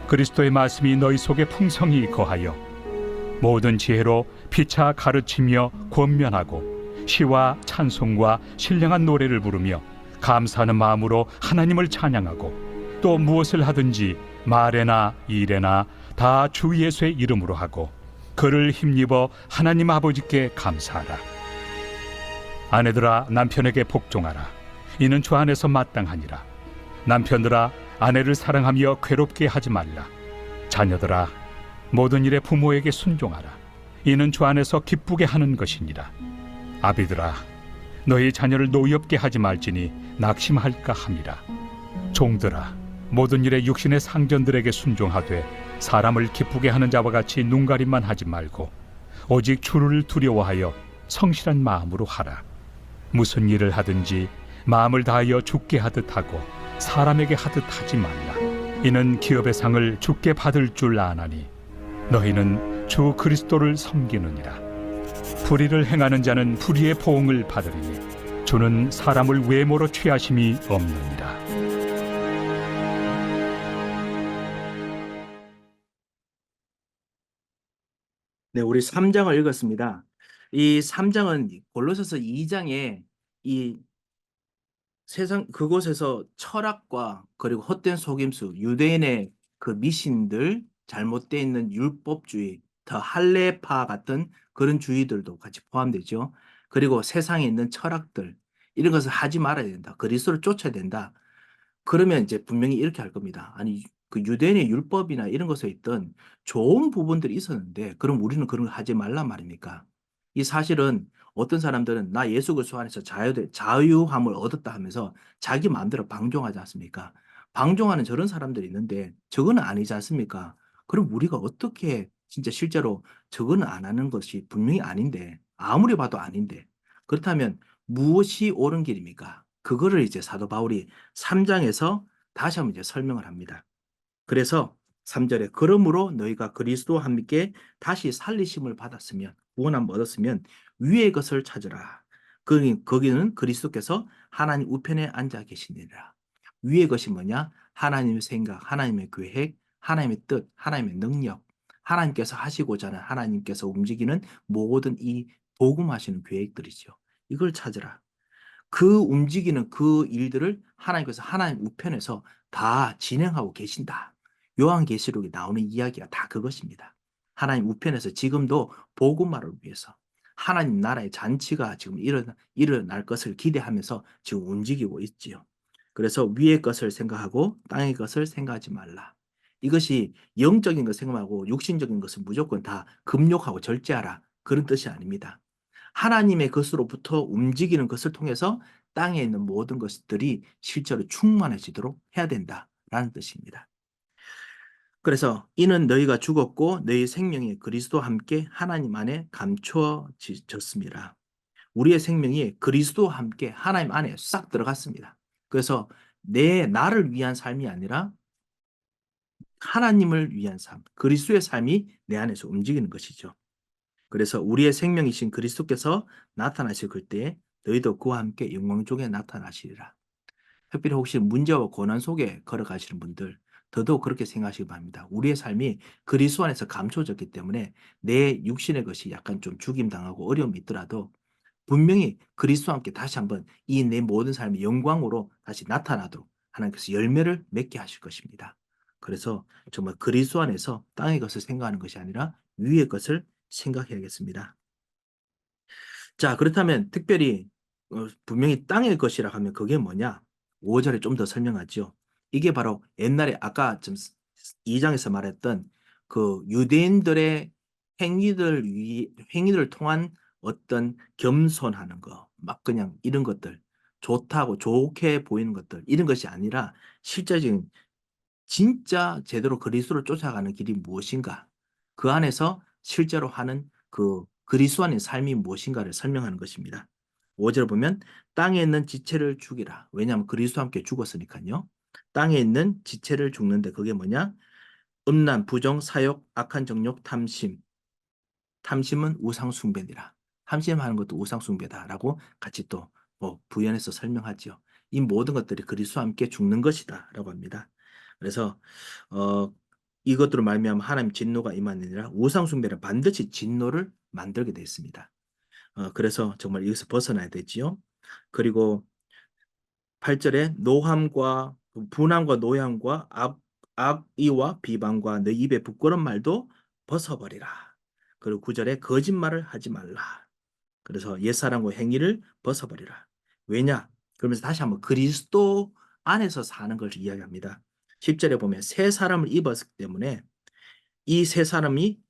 그리스도의 말씀이 너희 속에 풍성히 거하여 모든 지혜로 피차 가르치며 권면하고 시와 찬송과 신령한 노래를 부르며 감사하는 마음으로 하나님을 찬양하고 또 무엇을 하든지 말에나 일에나 다 주 예수의 이름으로 하고 그를 힘입어 하나님 아버지께 감사하라. 아내들아 남편에게 복종하라. 이는 주 안에서 마땅하니라. 남편들아 아내를 사랑하며 괴롭게 하지 말라. 자녀들아 모든 일에 부모에게 순종하라. 이는 주 안에서 기쁘게 하는 것이니라. 아비들아 너희 자녀를 노엽게 하지 말지니 낙심할까 함이라. 종들아 모든 일에 육신의 상전들에게 순종하되 사람을 기쁘게 하는 자와 같이 눈가림만 하지 말고 오직 주를 두려워하여 성실한 마음으로 하라. 무슨 일을 하든지 마음을 다하여 주께 하듯 하고 사람에게 하듯 하지 말라. 이는 기업의 상을 주께 받을 줄 아나니 너희는 주 그리스도를 섬기느니라. 불의를 행하는 자는 불의의 보응을 받으리니 주는 사람을 외모로 취하심이 없느니라.
네, 우리 3장을 읽었습니다. 이 3장은 골로새서 2장에 이 세상 그곳에서 철학과 그리고 헛된 속임수, 유대인의 그 미신들, 잘못되어 있는 율법주의, 더 할례파 같은 그런 주의들도 같이 포함되죠. 그리고 세상에 있는 철학들, 이런 것을 하지 말아야 된다. 그리스도를 쫓아야 된다. 그러면 이제 분명히 이렇게 할 겁니다. 아니, 그 유대인의 율법이나 이런 것에 있던 좋은 부분들이 있었는데, 그럼 우리는 그런 걸 하지 말란 말입니까? 이 사실은 어떤 사람들은 나 예수 그리스도 안에서 자유함을 얻었다 하면서 자기 마음대로 방종하지 않습니까? 방종하는 저런 사람들이 있는데 저거는 아니지 않습니까? 그럼 우리가 어떻게 진짜 실제로 저거는 안 하는 것이 분명히 아닌데, 아무리 봐도 아닌데, 그렇다면 무엇이 옳은 길입니까? 그거를 이제 사도 바울이 3장에서 다시 한번 이제 설명을 합니다. 그래서 3절에 그러므로 너희가 그리스도와 함께 다시 살리심을 받았으면 구원함을 얻었으면 위의 것을 찾으라. 거기는 그리스도께서 하나님 우편에 앉아 계시니라. 위의 것이 뭐냐? 하나님의 생각, 하나님의 계획, 하나님의 뜻, 하나님의 능력, 하나님께서 하시고자 하는 하나님께서 움직이는 모든 이 복음하시는 계획들이죠. 이걸 찾으라. 그 움직이는 그 일들을 하나님께서 하나님 우편에서 다 진행하고 계신다. 요한계시록에 나오는 이야기가 다 그것입니다. 하나님 우편에서 지금도 복음화를 위해서 하나님 나라의 잔치가 지금 일어날 것을 기대하면서 지금 움직이고 있지요. 그래서 위의 것을 생각하고 땅의 것을 생각하지 말라. 이것이 영적인 것 생각하고 육신적인 것을 무조건 다 금욕하고 절제하라. 그런 뜻이 아닙니다. 하나님의 것으로부터 움직이는 것을 통해서 땅에 있는 모든 것들이 실제로 충만해지도록 해야 된다라는 뜻입니다. 그래서 이는 너희가 죽었고 너희 생명이 그리스도와 함께 하나님 안에 감추어졌습니다. 우리의 생명이 그리스도와 함께 하나님 안에 싹 들어갔습니다. 그래서 나를 위한 삶이 아니라 하나님을 위한 삶, 그리스도의 삶이 내 안에서 움직이는 것이죠. 그래서 우리의 생명이신 그리스도께서 나타나실 그때 너희도 그와 함께 영광 중에 나타나시리라. 특별히 혹시 문제와 고난 속에 걸어가시는 분들 더더욱 그렇게 생각하시기 바랍니다. 우리의 삶이 그리스도 안에서 감춰졌기 때문에 내 육신의 것이 약간 좀 죽임당하고 어려움이 있더라도 분명히 그리스도와 함께 다시 한번 이 내 모든 삶이 영광으로 다시 나타나도록 하나님께서 열매를 맺게 하실 것입니다. 그래서 정말 그리스도 안에서 땅의 것을 생각하는 것이 아니라 위의 것을 생각해야겠습니다. 자, 그렇다면 특별히 분명히 땅의 것이라 하면 그게 뭐냐? 5절에 좀 더 설명하죠. 이게 바로 옛날에 아까 좀 2장에서 말했던 그 유대인들의 행위들을 통한 어떤 겸손하는 거, 막 그냥 이런 것들, 좋다고 좋게 보이는 것들, 이런 것이 아니라 실제적인 진짜 제대로 그리스도를 쫓아가는 길이 무엇인가? 그 안에서 실제로 하는 그 그리스도 안의 삶이 무엇인가를 설명하는 것입니다. 5절 보면 땅에 있는 지체를 죽이라. 왜냐하면 그리스도와 함께 죽었으니까요. 땅에 있는 지체를 죽는데 그게 뭐냐? 음란, 부정, 사욕, 악한 정욕, 탐심. 탐심은 우상숭배니라. 탐심하는 것도 우상숭배다라고 같이 또 부연해서 설명하죠. 이 모든 것들이 그리스도와 함께 죽는 것이다라고 합니다. 그래서 어, 이것들로 말미암아 하나님 진노가 임하느니라. 우상숭배는 반드시 진노를 만들게 되어 있습니다. 그래서 정말 이것을 벗어나야 되지요. 그리고 8절에 노함과 분함과 노함과 악의와 비방과 내 입의 부끄러운 말도 벗어버리라. 그리고 9절에 거짓말을 하지 말라. 그래서 옛사람과 행위를 벗어버리라. 왜냐? 그러면서 다시 한번 그리스도 안에서 사는 것을 이야기합니다. 10절에 보면 새 사람을 입었기 때문에 이 새 사람이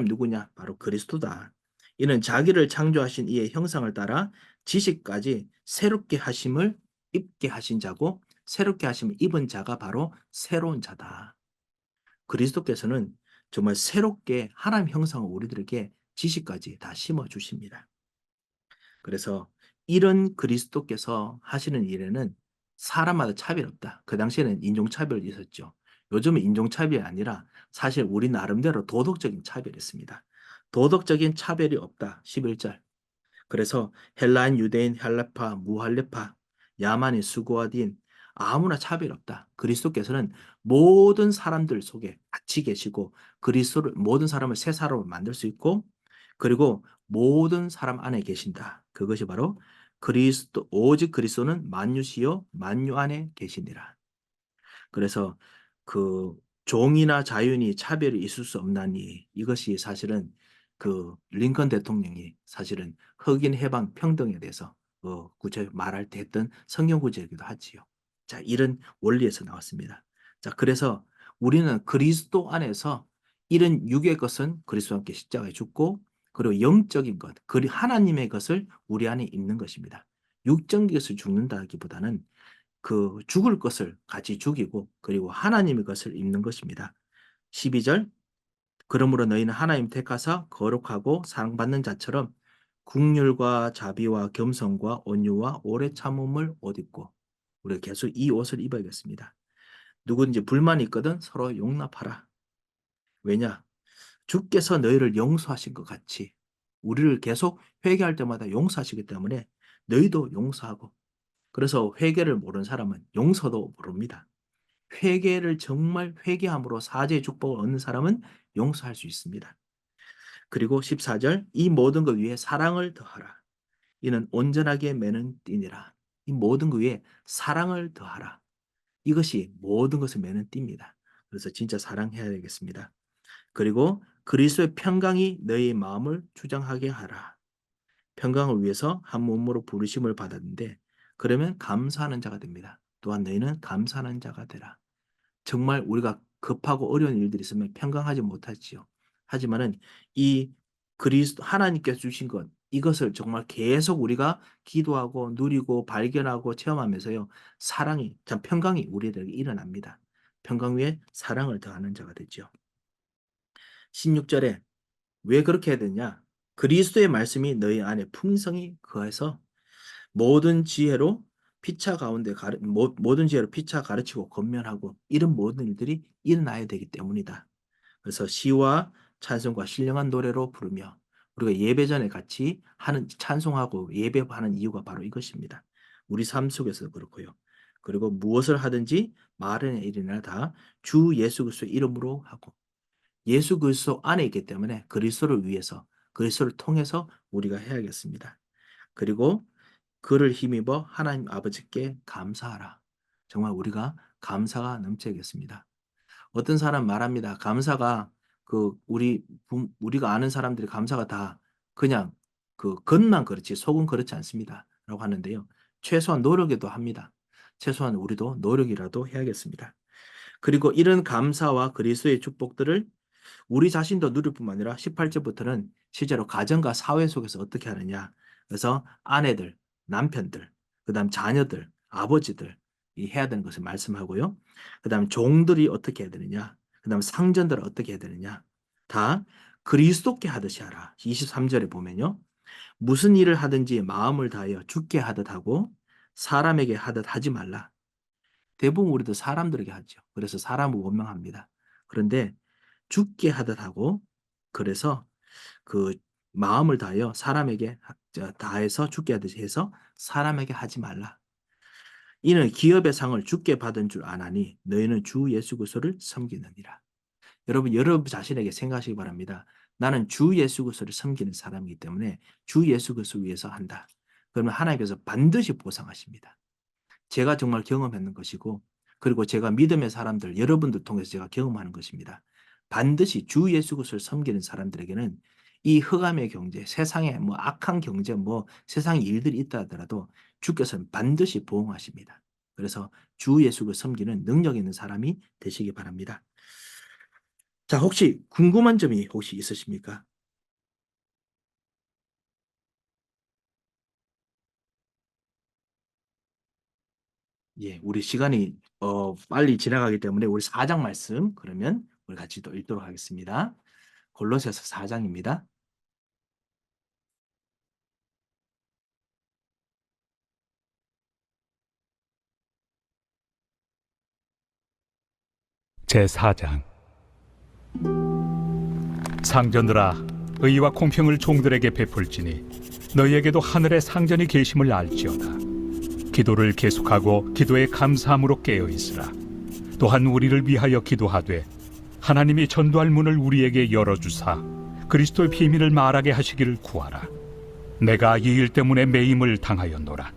누구냐? 바로 그리스도다. 이는 자기를 창조하신 이의 형상을 따라 지식까지 새롭게 하심을 입게 하신 자고 새롭게 하심을 입은 자가 바로 새로운 자다. 그리스도께서는 정말 새롭게 하나님 형상을 우리들에게 지식까지 다 심어 주십니다. 그래서 이런 그리스도께서 하시는 일에는 사람마다 차별이 없다. 그 당시에는 인종차별이 있었죠. 요즘은 인종차별이 아니라 사실 우리 나름대로 도덕적인 차별이 있습니다. 도덕적인 차별이 없다. 11절. 그래서 헬라인, 유대인, 헬라파, 무할레파, 야만인, 수고아딘 아무나 차별 없다. 그리스도께서는 모든 사람들 속에 같이 계시고 그리스도를 모든 사람을 새 사람으로 만들 수 있고 그리고 모든 사람 안에 계신다. 그것이 바로 그리스도 오직 그리스도는 만유시요 만유 안에 계시니라. 그래서 그 종이나 자유인이 차별이 있을 수 없나니 이것이 사실은 그 링컨 대통령이 사실은 흑인 해방 평등에 대해서 구체 말할 때 했던 성경 구절이기도 하지요. 자, 이런 원리에서 나왔습니다. 자, 그래서 우리는 그리스도 안에서 이런 육의 것은 그리스도와 함께 십자가에 죽고 그리고 영적인 것, 하나님의 것을 우리 안에 있는 것입니다. 육적인 것을 죽는다기보다는 그 죽을 것을 같이 죽이고 그리고 하나님의 것을 입는 것입니다. 12절 그러므로 너희는 하나님 택하사 거룩하고 사랑받는 자처럼 국률과 자비와 겸손과 온유와 오래 참음을 옷 입고 우리가 계속 이 옷을 입어야겠습니다. 누구든지 불만이 있거든 서로 용납하라. 왜냐? 주께서 너희를 용서하신 것 같이 우리를 계속 회개할 때마다 용서하시기 때문에 너희도 용서하고 그래서 회개를 모르는 사람은 용서도 모릅니다. 회개를 정말 회개함으로 사죄의 축복을 얻는 사람은 용서할 수 있습니다. 그리고 14절 이 모든 것 위에 사랑을 더하라. 이는 온전하게 매는 띠니라. 이 모든 것 위에 사랑을 더하라. 이것이 모든 것을 매는 띠입니다. 그래서 진짜 사랑해야 되겠습니다. 그리고 그리스도의 평강이 너희 마음을 주장하게 하라. 평강을 위해서 한 몸으로 부르심을 받았는데 그러면 감사하는 자가 됩니다. 또한 너희는 감사하는 자가 되라. 정말 우리가 급하고 어려운 일들이 있으면 평강하지 못하지요. 하지만은 이 그리스도 하나님께서 주신 것 이것을 정말 계속 우리가 기도하고 누리고 발견하고 체험하면서요. 사랑이 참 평강이 우리들에게 일어납니다. 평강 위에 사랑을 더하는 자가 되죠. 16절에 왜 그렇게 해야 되냐? 그리스도의 말씀이 너희 안에 풍성히 거해서 모든 지혜로 모든 지혜로 피차 가르치고 권면하고 이런 모든 일들이 일어나야 되기 때문이다. 그래서 시와 찬송과 신령한 노래로 부르며 우리가 예배 전에 같이 하는 찬송하고 예배하는 이유가 바로 이것입니다. 우리 삶 속에서도 그렇고요. 그리고 무엇을 하든지 말이나 일이나 다 주 예수 그리스도의 이름으로 하고 예수 그리스도 안에 있기 때문에 그리스도를 위해서 그리스도를 통해서 우리가 해야겠습니다. 그리고 그를 힘입어 하나님 아버지께 감사하라. 정말 우리가 감사가 넘쳐야겠습니다. 어떤 사람 말합니다. 감사가 우리가 아는 사람들이 감사가 다 그냥 그 겉만 그렇지 속은 그렇지 않습니다. 라고 하는데요. 최소한 노력에도 합니다. 최소한 우리도 노력이라도 해야겠습니다. 그리고 이런 감사와 그리스도의 축복들을 우리 자신도 누릴 뿐만 아니라 18절부터는 실제로 가정과 사회 속에서 어떻게 하느냐. 그래서 아내들, 남편들, 그다음 자녀들, 아버지들 이 해야 되는 것을 말씀하고요. 그다음 종들이 어떻게 해야 되느냐. 그다음 상전들은 어떻게 해야 되느냐. 다 그리스도께 하듯이 하라. 23절에 보면요. 무슨 일을 하든지 마음을 다하여 주께 하듯 하고 사람에게 하듯 하지 말라. 대부분 우리도 사람들에게 하죠. 그래서 사람을 원망합니다. 그런데 죽게 하듯 하고, 그래서 그 마음을 다하여 사람에게 다해서 죽게 하듯이 해서 사람에게 하지 말라. 이는 기업의 상을 주께 받은 줄 아나니 너희는 주 예수 그리스도를 섬기느니라. 여러분 자신에게 생각하시기 바랍니다. 나는 주 예수 그리스도를 섬기는 사람이기 때문에 주 예수 그리스도를 위해서 한다. 그러면 하나님께서 반드시 보상하십니다. 제가 정말 경험했는 것이고, 그리고 제가 믿음의 사람들, 여러분들 통해서 제가 경험하는 것입니다. 반드시 주 예수 그리스도를 섬기는 사람들에게는 이 흑암의 경제, 세상에 뭐 악한 경제, 뭐 세상에 일들이 있다 하더라도 주께서는 반드시 보응하십니다. 그래서 주 예수 그리스도를 섬기는 능력 있는 사람이 되시기 바랍니다. 자, 혹시 궁금한 점이 혹시 있으십니까? 예, 우리 시간이 빨리 지나가기 때문에 우리 4장 말씀 그러면 우리 같이 또 읽도록 하겠습니다. 골로새서 4장입니다.
제4장. 상전들아, 의와 공평을 종들에게 베풀지니 너희에게도 하늘의 상전이 계심을 알지어다. 기도를 계속하고 기도에 감사함으로 깨어 있으라. 또한 우리를 위하여 기도하되 하나님이 전도할 문을 우리에게 열어주사 그리스도의 비밀을 말하게 하시기를 구하라. 내가 이 일 때문에 매임을 당하였노라.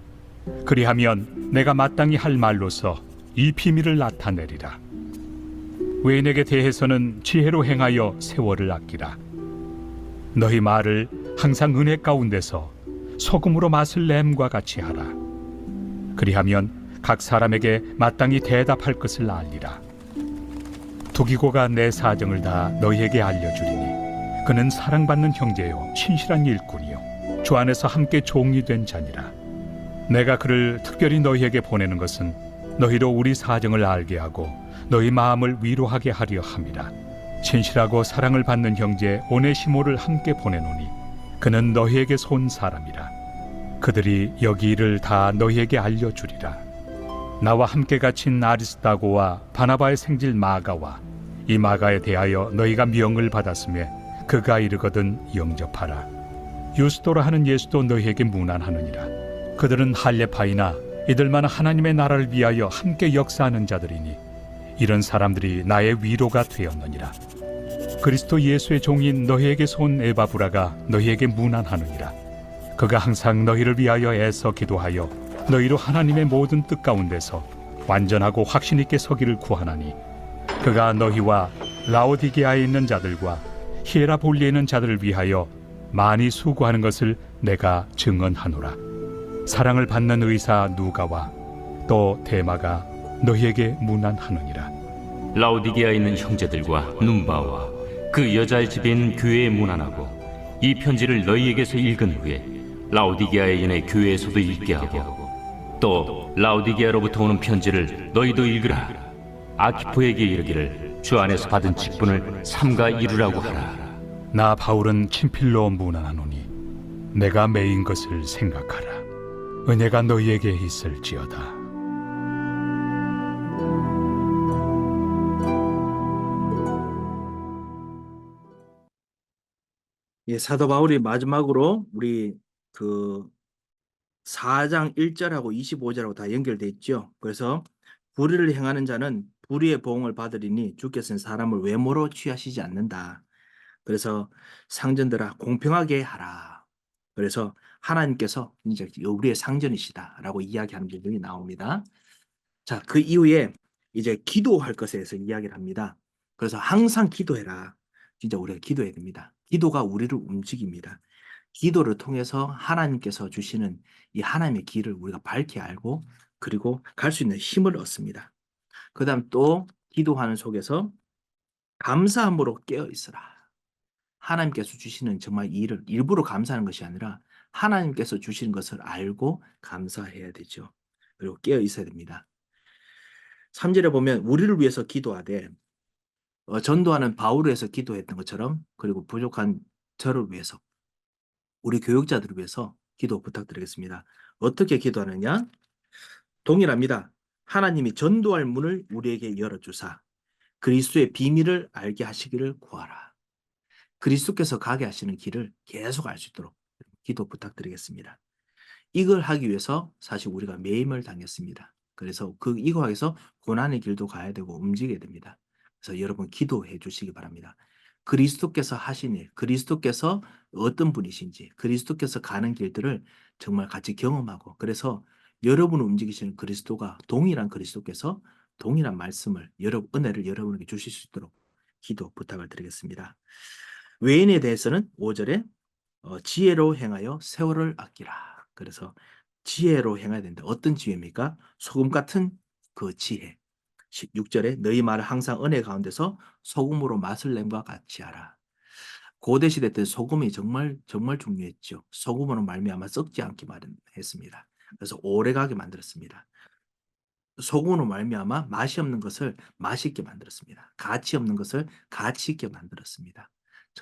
그리하면 내가 마땅히 할 말로서 이 비밀을 나타내리라. 외인에게 대해서는 지혜로 행하여 세월을 아끼라. 너희 말을 항상 은혜 가운데서 소금으로 맛을 냄과 같이 하라. 그리하면 각 사람에게 마땅히 대답할 것을 알리라. 두기고가 내 사정을 다 너희에게 알려주리니 그는 사랑받는 형제요 신실한 일꾼이요 주 안에서 함께 종이 된 자니라. 내가 그를 특별히 너희에게 보내는 것은 너희로 우리 사정을 알게 하고 너희 마음을 위로하게 하려 함이라. 신실하고 사랑을 받는 형제 오네시모를 함께 보내노니 그는 너희에게서 온 사람이라. 그들이 여기 일을 다 너희에게 알려주리라. 나와 함께 갇힌 아리스다고와 바나바의 생질 마가와 이 마가에 대하여 너희가 명을 받았으며 그가 이르거든 영접하라. 유스도라 하는 예수도 너희에게 문안하느니라. 그들은 할례파이나 이들만 하나님의 나라를 위하여 함께 역사하는 자들이니 이런 사람들이 나의 위로가 되었느니라. 그리스도 예수의 종인 너희에게서 온 에바브라가 너희에게 문안하느니라. 그가 항상 너희를 위하여 애써 기도하여 너희로 하나님의 모든 뜻 가운데서 완전하고 확신 있게 서기를 구하나니 그가 너희와 라오디게아에 있는 자들과 히에라볼리에 있는 자들을 위하여 많이 수고하는 것을 내가 증언하노라. 사랑을 받는 의사 누가와 또 데마가 너희에게 문안하느니라.
라오디게아에 있는 형제들과 num바와 그 여자의 집에 있는 교회에 문안하고 이 편지를 너희에게서 읽은 후에 라오디게아에 있는 교회에서도 읽게 하고 또 라오디게아로부터 오는 편지를 너희도 읽으라. 아키포에게 이르기를 주 안에서 받은 직분을 삼가 이루라고 하라.
나 바울은 친필로 문안하노니 내가 매인 것을 생각하라. 은혜가 너희에게 있을지어다.
예, 사도 바울이 마지막으로 우리 그 4장 1절하고 25절하고 다 연결돼 있죠. 그래서 불의를 행하는 자는 불의의 보응을 받으리니 주께서는 사람을 외모로 취하시지 않는다. 그래서 상전들아 공평하게 하라. 그래서 하나님께서 이제 우리의 상전이시다라고 이야기하는 부분이 나옵니다. 자, 그 이후에 이제 기도할 것에 대해서 이야기를 합니다. 그래서 항상 기도해라. 진짜 우리가 기도해야 됩니다. 기도가 우리를 움직입니다. 기도를 통해서 하나님께서 주시는 이 하나님의 길을 우리가 밝게 알고 그리고 갈 수 있는 힘을 얻습니다. 그 다음 또 기도하는 속에서 감사함으로 깨어 있으라. 하나님께서 주시는 정말 이 일을 일부러 감사하는 것이 아니라 하나님께서 주시는 것을 알고 감사해야 되죠. 그리고 깨어 있어야 됩니다. 3절에 보면 우리를 위해서 기도하되 전도하는 바울을 위해서 기도했던 것처럼 그리고 부족한 저를 위해서 우리 교육자들을 위해서 기도 부탁드리겠습니다. 어떻게 기도하느냐? 동일합니다. 하나님이 전도할 문을 우리에게 열어주사 그리스도의 비밀을 알게 하시기를 구하라. 그리스도께서 가게 하시는 길을 계속 알 수 있도록 기도 부탁드리겠습니다. 이걸 하기 위해서 사실 우리가 매임을 당했습니다. 그래서 이거 위해서 고난의 길도 가야 되고 움직여야 됩니다. 그래서 여러분 기도해 주시기 바랍니다. 그리스도께서 하신 일, 그리스도께서 어떤 분이신지, 그리스도께서 가는 길들을 정말 같이 경험하고, 그래서 여러분을 움직이시는 그리스도가 동일한 그리스도께서 동일한 말씀을, 은혜를 여러분에게 주실 수 있도록 기도 부탁을 드리겠습니다. 외인에 대해서는 5절에 지혜로 행하여 세월을 아끼라. 그래서 지혜로 행해야 된다. 어떤 지혜입니까? 소금 같은 그 지혜. 6절에 너희 말을 항상 은혜 가운데서 소금으로 맛을 냄과 같이 하라. 고대 시대 때 소금이 정말 정말 중요했죠. 소금으로 말미암아 썩지 않게 마련했습니다. 그래서 오래가게 만들었습니다. 소금으로 말미암아 맛이 없는 것을 맛있게 만들었습니다. 가치 없는 것을 가치 있게 만들었습니다.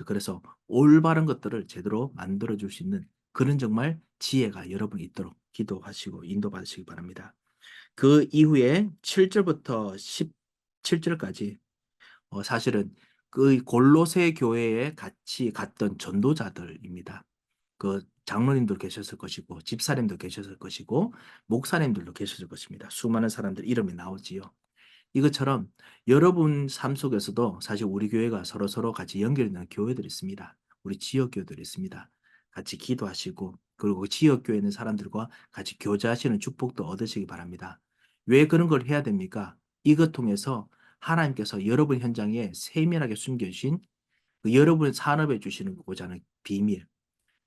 그래서 올바른 것들을 제대로 만들어 줄 수 있는 그런 정말 지혜가 여러분이 있도록 기도하시고 인도받으시기 바랍니다. 그 이후에 7절부터 17절까지 사실은 그 골로새 교회에 같이 갔던 전도자들입니다. 그 장로님도 계셨을 것이고 집사님도 계셨을 것이고 목사님들도 계셨을 것입니다. 수많은 사람들 이름이 나오지요. 이것처럼 여러분 삶 속에서도 사실 우리 교회가 서로서로 같이 연결되는 교회들이 있습니다. 우리 지역 교회들이 있습니다. 같이 기도하시고 그리고 그 지역 교회 있는 사람들과 같이 교제하시는 축복도 얻으시기 바랍니다. 왜 그런 걸 해야 됩니까? 이것 통해서 하나님께서 여러분 현장에 세밀하게 숨겨주신 여러분 산업에 주시고자 하는 비밀,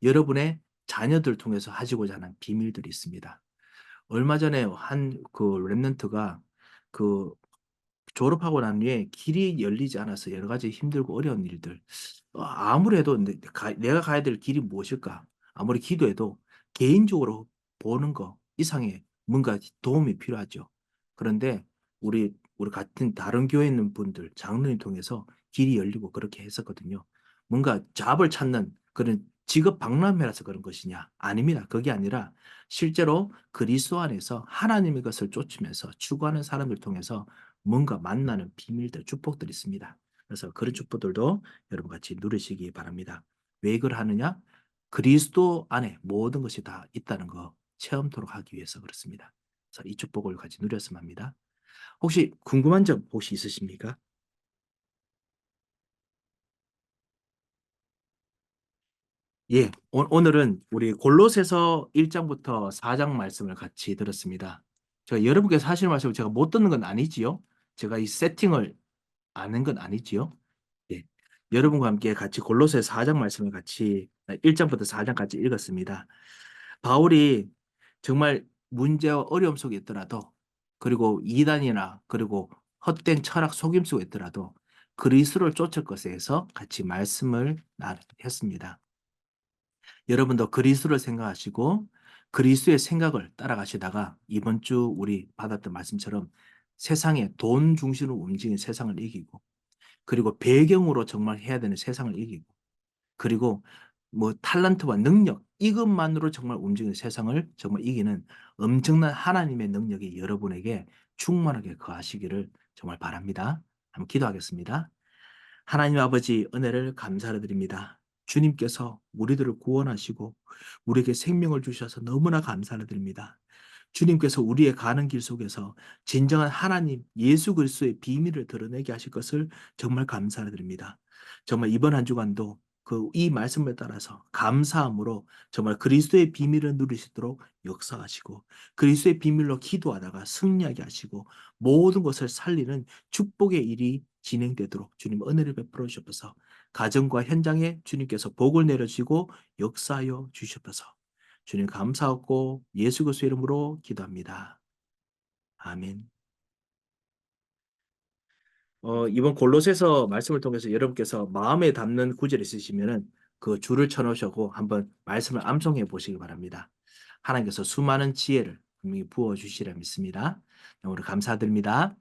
여러분의 자녀들 통해서 하시고자 하는 비밀들이 있습니다. 얼마 전에 한 그 랩런트가 그 졸업하고 난 후에 길이 열리지 않아서 여러 가지 힘들고 어려운 일들. 아무래도 내가 가야 될 길이 무엇일까? 아무리 기도해도 개인적으로 보는 거 이상의 뭔가 도움이 필요하죠. 그런데 우리 같은 다른 교회에 있는 분들, 장로님 통해서 길이 열리고 그렇게 했었거든요. 뭔가 잡을 찾는 그런 직업 박람회라서 그런 것이냐? 아닙니다. 그게 아니라 실제로 그리스도 안에서 하나님의 것을 쫓으면서 추구하는 사람들 통해서 뭔가 만나는 비밀들, 축복들이 있습니다. 그래서 그런 축복들도 여러분 같이 누리시기 바랍니다. 왜 이걸 하느냐? 그리스도 안에 모든 것이 다 있다는 거 체험토록 하기 위해서 그렇습니다. 그래서 이 축복을 같이 누렸으면 합니다. 혹시 궁금한 점 혹시 있으십니까? 예, 오늘은 우리 골로새서 1장부터 4장 말씀을 같이 들었습니다. 제가 여러분께서 하시는 말씀을 제가 못 듣는 건 아니지요? 제가 이 세팅을 아는 건 아니지요? 예. 여러분과 함께 같이 골로새 4장 말씀을 같이 1장부터 4장까지 읽었습니다. 바울이 정말 문제와 어려움 속에 있더라도 그리고 이단이나 그리고 헛된 철학 속임 속에 있더라도 그리스도를 쫓을 것에 대해서 같이 말씀을 했습니다. 여러분도 그리스도를 생각하시고 그리스도의 생각을 따라가시다가 이번 주 우리 받았던 말씀처럼 세상에 돈 중심으로 움직이는 세상을 이기고 그리고 배경으로 정말 해야 되는 세상을 이기고 그리고 뭐 탤런트와 능력 이것만으로 정말 움직이는 세상을 정말 이기는 엄청난 하나님의 능력이 여러분에게 충만하게 거하시기를 정말 바랍니다. 한번 기도하겠습니다. 하나님 아버지 은혜를 감사를 드립니다. 주님께서 우리들을 구원하시고 우리에게 생명을 주셔서 너무나 감사를 드립니다. 주님께서 우리의 가는 길 속에서 진정한 하나님 예수 그리스도의 비밀을 드러내게 하실 것을 정말 감사를 드립니다. 정말 이번 한 주간도 이 말씀을 따라서 감사함으로 정말 그리스도의 비밀을 누리시도록 역사하시고 그리스도의 비밀로 기도하다가 승리하게 하시고 모든 것을 살리는 축복의 일이 진행되도록 주님 은혜를 베풀어 주셔서 가정과 현장에 주님께서 복을 내려주시고 역사하여 주셔서 주님 감사하고 예수 그리스도의 이름으로 기도합니다. 아멘. 이번 골로새서 말씀을 통해서 여러분께서 마음에 담는 구절 있으시면은 그 줄을 쳐놓으시고 한번 말씀을 암송해 보시기 바랍니다. 하나님께서 수많은 지혜를 분명히 부어 주시리라 믿습니다. 오늘 감사드립니다.